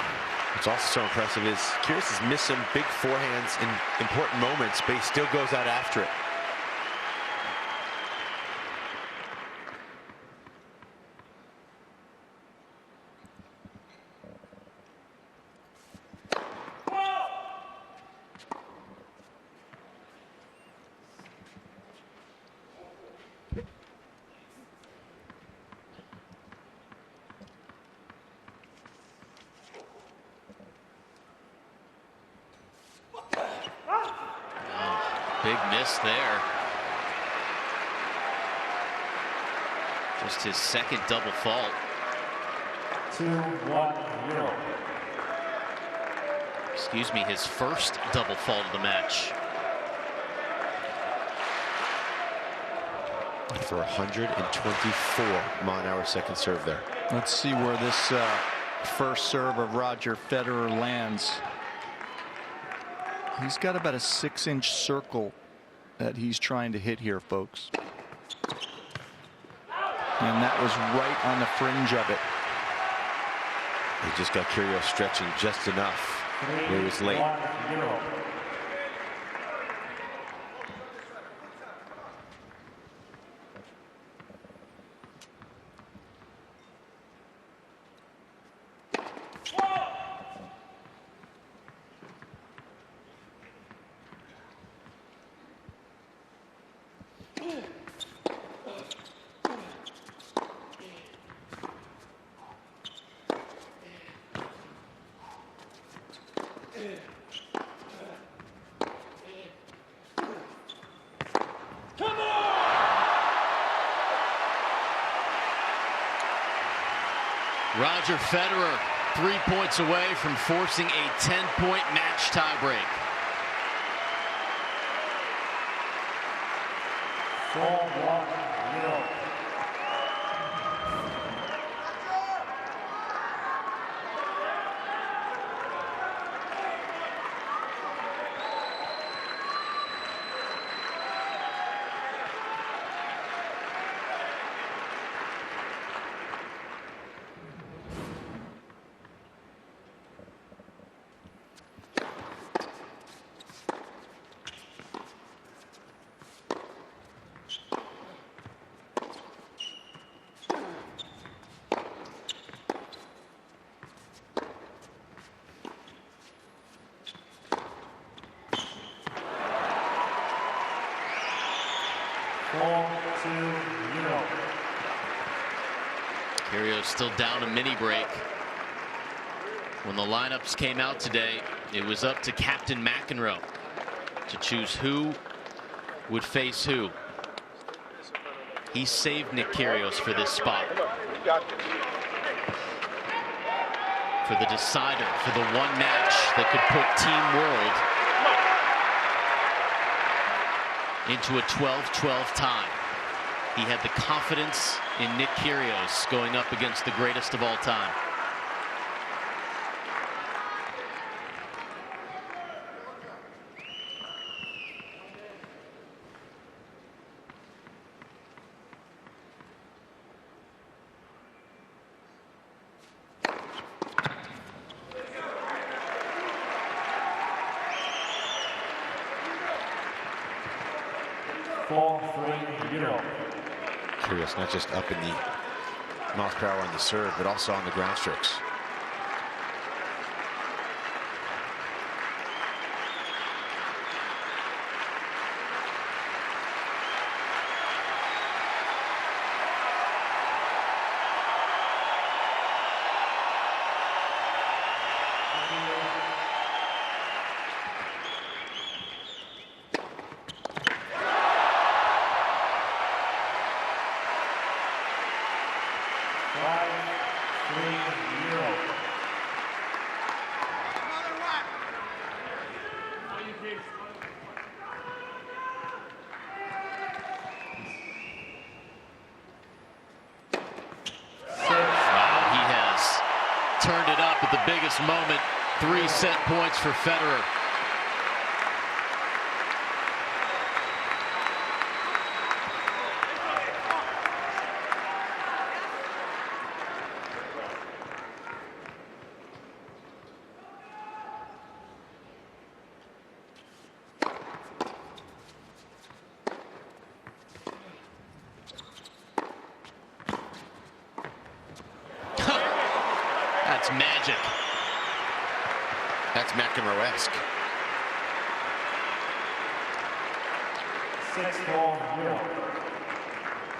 What's also so impressive is Kyrgios has missed some big forehands in important moments, but he still goes out after it. Big miss there. Just his second double fault. 2-1 Europe. Excuse me, his first double fault of the match. For 124 mile-an-hour second serve there. Let's see where this first serve of Roger Federer lands. He's got about a 6-inch circle that he's trying to hit here, folks. And that was right on the fringe of it. He just got Kyrgios stretching just enough. He was late. Roger Federer 3 points away from forcing a 10-point match tiebreak. 4-1 Europe. Kyrgios still down a mini break. When the lineups came out today, it was up to Captain McEnroe to choose who would face who. He saved Nick Kyrgios for this spot. For the decider, for the one match that could put Team World into a 12-12 tie. He had the confidence in Nick Kyrgios going up against the greatest of all time. 4-3 Euro. Kyrgios not just up in the miles per hour on the serve, but also on the ground strokes. Turned it up at the biggest moment. 3 set points for Federer. That's magic. That's McEnroe-esque. 6-4 Euro.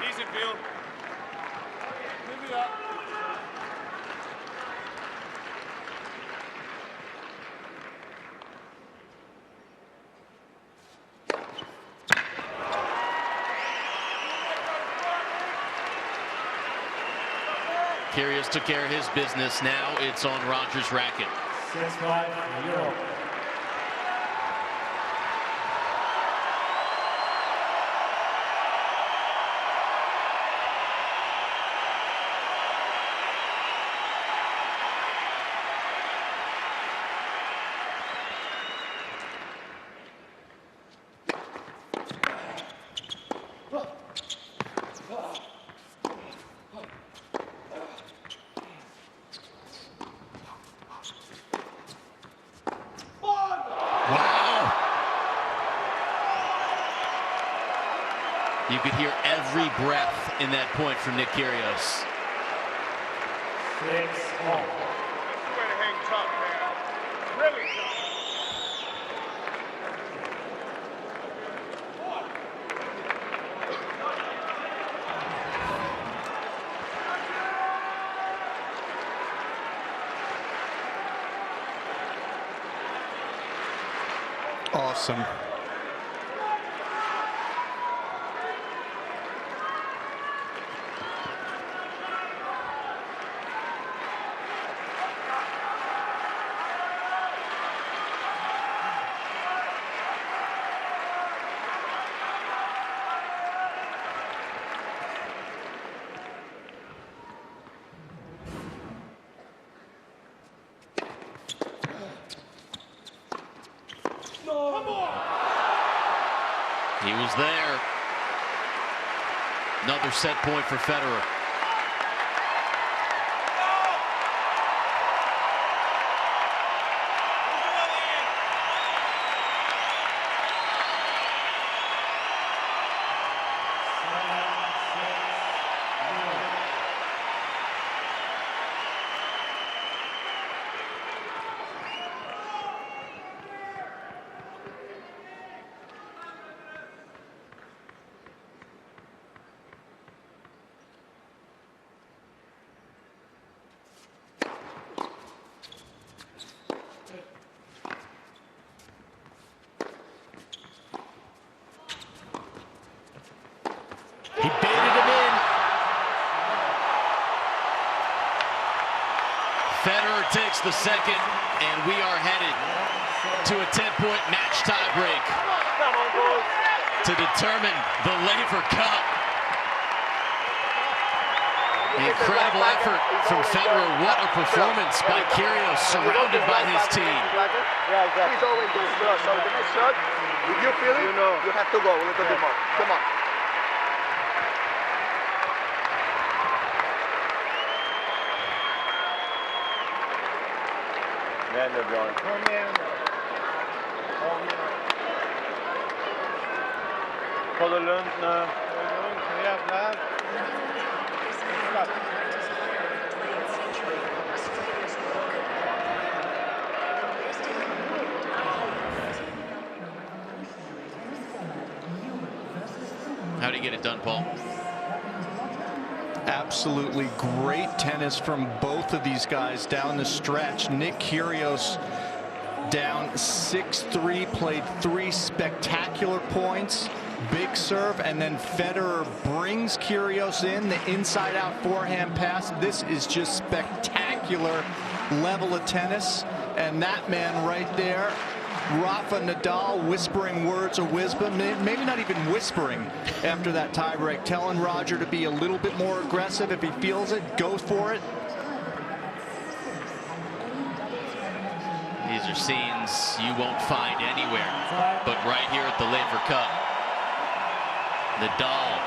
Decent field. Move it up. Kyrgios took care of his business. Now it's on Roger's racket. 6-5 Euro. You could hear every breath in that point from Nick Kyrgios. 6-4. You better hang tough, man. Really tough. Awesome. He was there. Another set point for Federer. He baited him in. Federer takes the second, and we are headed to a 10-point match tiebreak to determine the Laver Cup. Incredible effort from Federer. What a performance by Kyrgios, surrounded by his team. Yeah, exactly. He's always doing good. So the next shot, if you feel it, you have to go a little bit more. Come on. Man, they're going. Oh, man. Oh, man. Ta det lugnt nu. Jävlar. How do you get it done, Paul? Absolutely great tennis from both of these guys down the stretch. Nick Kyrgios down 6-3, played 3 spectacular points. Big serve, and then Federer brings Kyrgios in, the inside-out forehand pass. This is just spectacular level of tennis. And that man right there, Rafa Nadal, whispering words of wisdom, maybe not even whispering after that tiebreak, telling Roger to be a little bit more aggressive. If he feels it, go for it. These are scenes you won't find anywhere but right here at the Laver Cup. Nadal,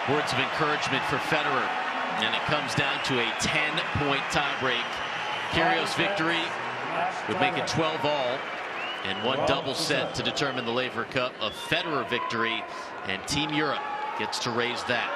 words of encouragement for Federer, and it comes down to a 10-point tiebreak. Kyrgios' victory would make it 12-all, and one double set to determine the Laver Cup. A Federer victory, and Team Europe gets to raise that.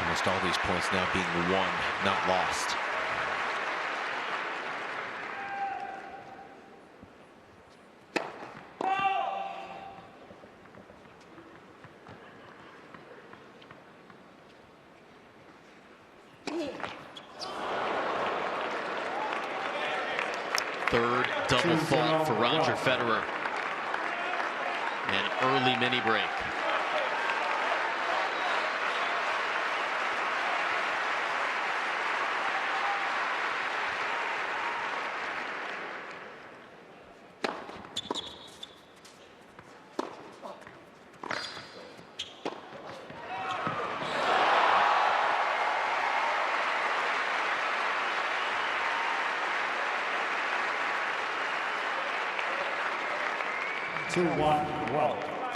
Almost all these points now being won, not lost. Third double fault for Roger Federer. An early mini break.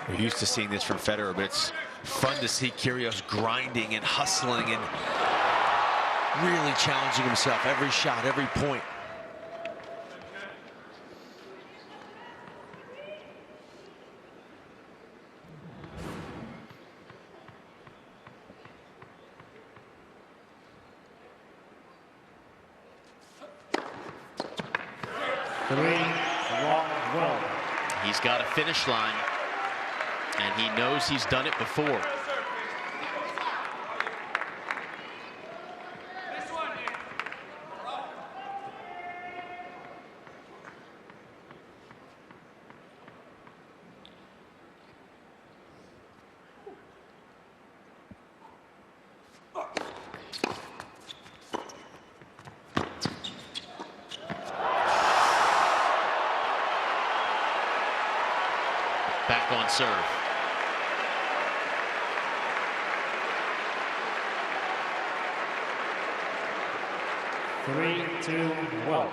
We're used to seeing this from Federer, but it's fun to see Kyrgios grinding and hustling and really challenging himself every shot, every point. He's got a finish line, and he knows he's done it before. Back on serve. Three, two, one.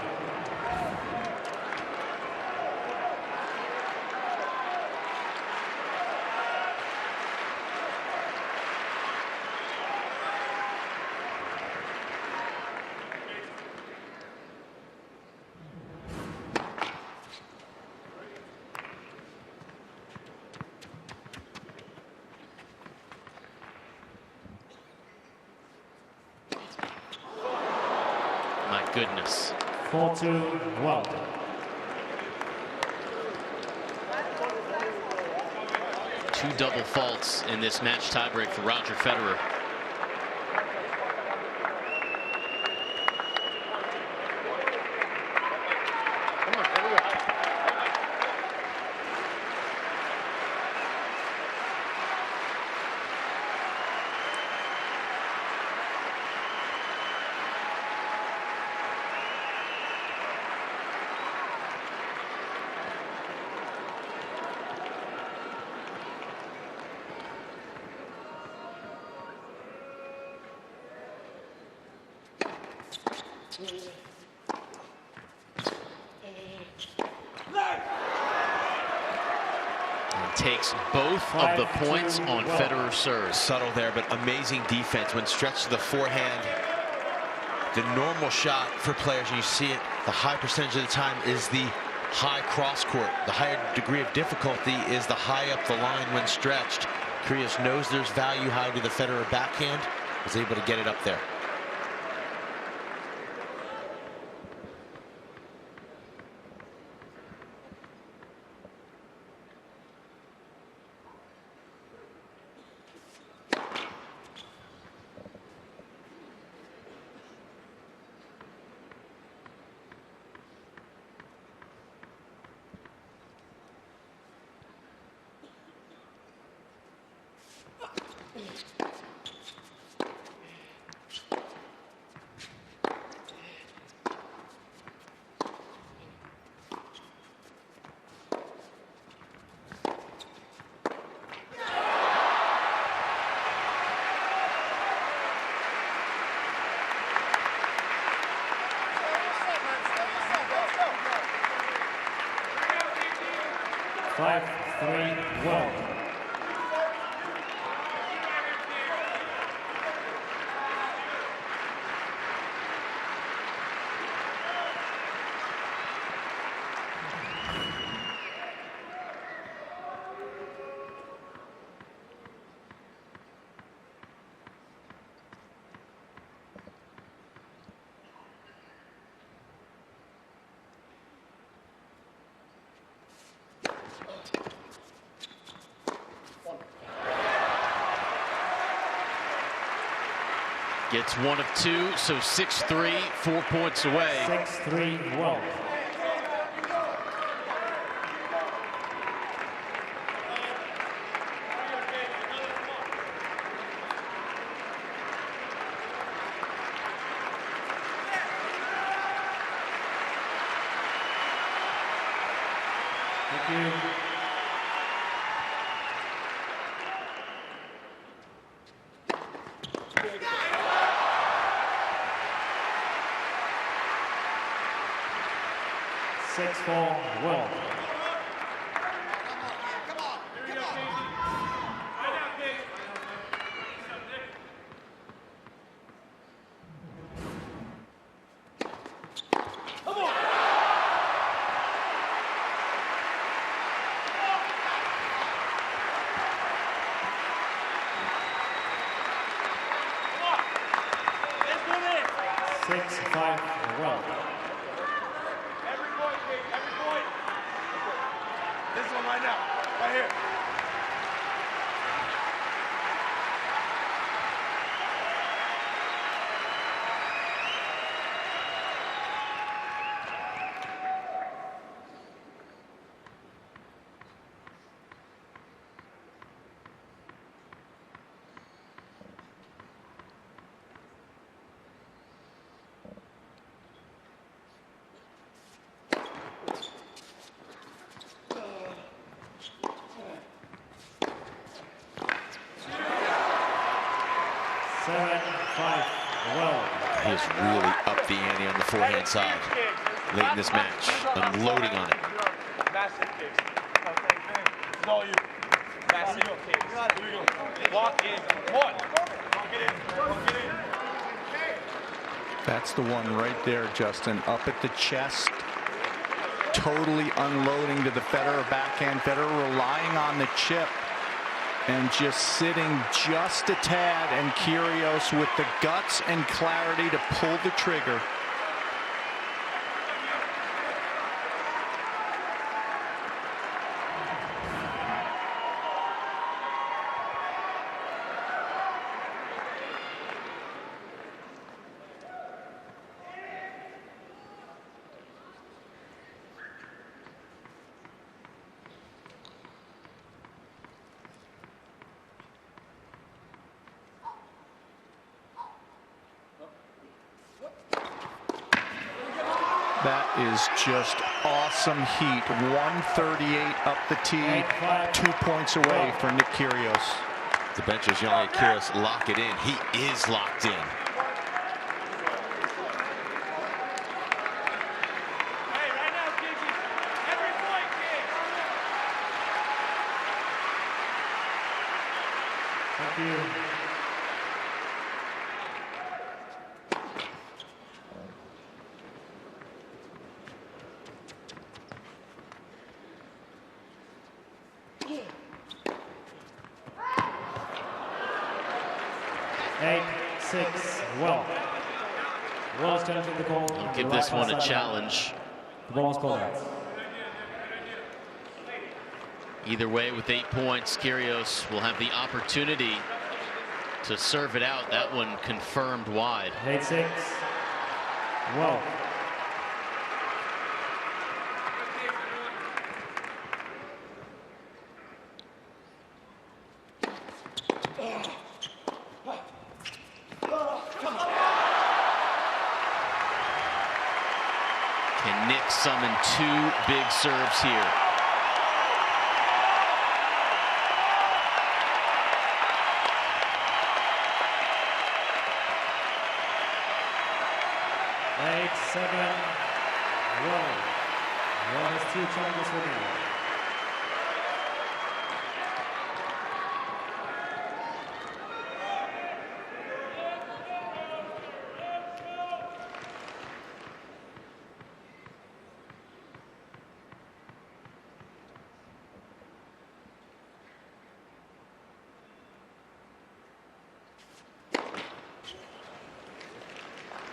Goodness. 4-2-1. Two double faults in this match tiebreak for Roger Federer. And takes both of the points on Federer's serve. Subtle there, but amazing defense when stretched to the forehand. The normal shot for players, and you see it, the high percentage of the time is the high cross court. The higher degree of difficulty is the high up the line when stretched. Kyrgios knows there's value high to the Federer backhand, was able to get it up there. Gets one of two, so 6-3, 4 points away. 6-3, well. Thank you. Well. He is really up the ante on the forehand side late in this match, unloading on it. Massive kicks. It's all you. Massive kicks. Walk in. One. Get in. Get in. That's the one right there, Justin. Up at the chest. Totally unloading to the Federer backhand. Federer relying on the chip and just sitting just a tad, and Kyrgios with the guts and clarity to pull the trigger. That is just awesome heat. 138 up the tee, 2 points away for Nick Kyrgios. The bench is yelling at Kyrgios, lock it in. He is locked in. Thank you. Well, I'll give this one a challenge. The ball was called out. Either way, with 8 points, Kyrgios will have the opportunity to serve it out. That one confirmed wide. 8-6. Well. Can Nick summon 2 big serves here? Well, there's 2 challenges for me.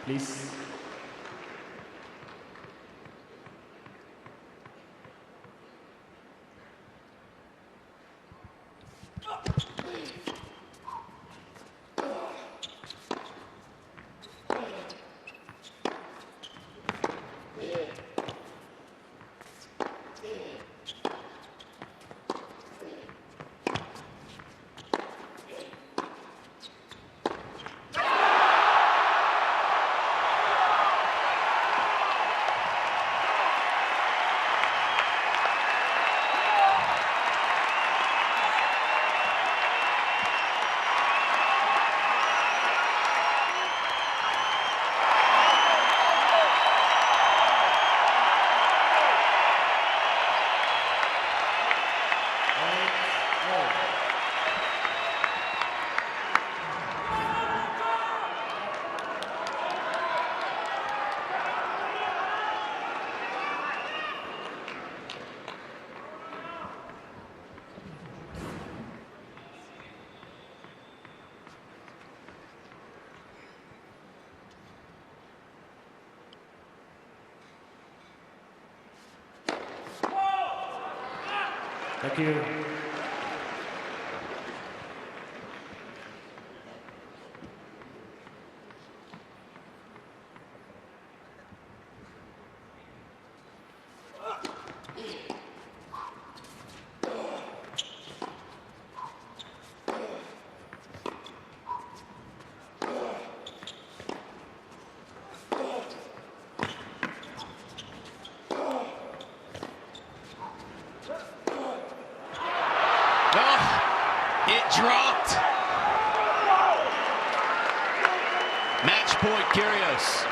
Please. Thank you. Dropped. Match point, Kyrgios.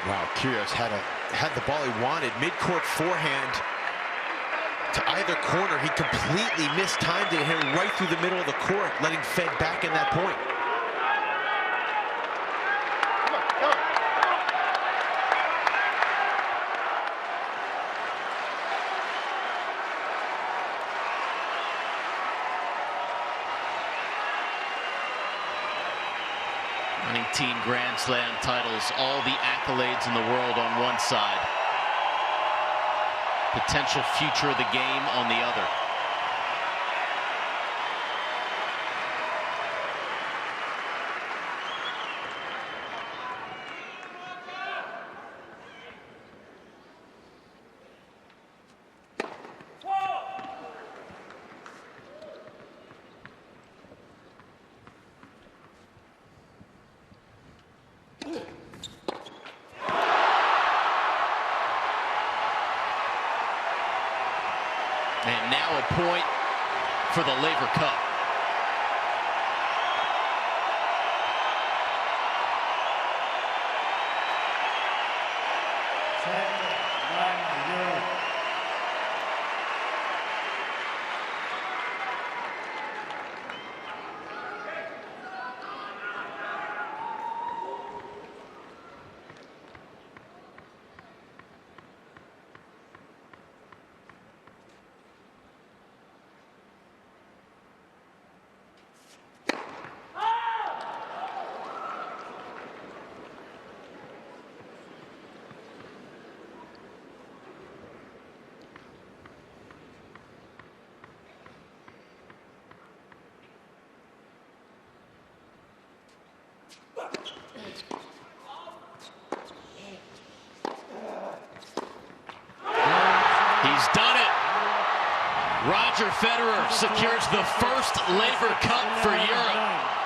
Wow, Kyrgios had the ball he wanted. Mid-court forehand to either corner. He completely mistimed it, hit right through the middle of the court, letting Fed back in that point. Winning team Grand Slam titles, all the accolades in the world on one side. Potential future of the game on the other. And now a point for the Laver Cup. He's done it. Roger Federer secures the first Laver Cup for Europe.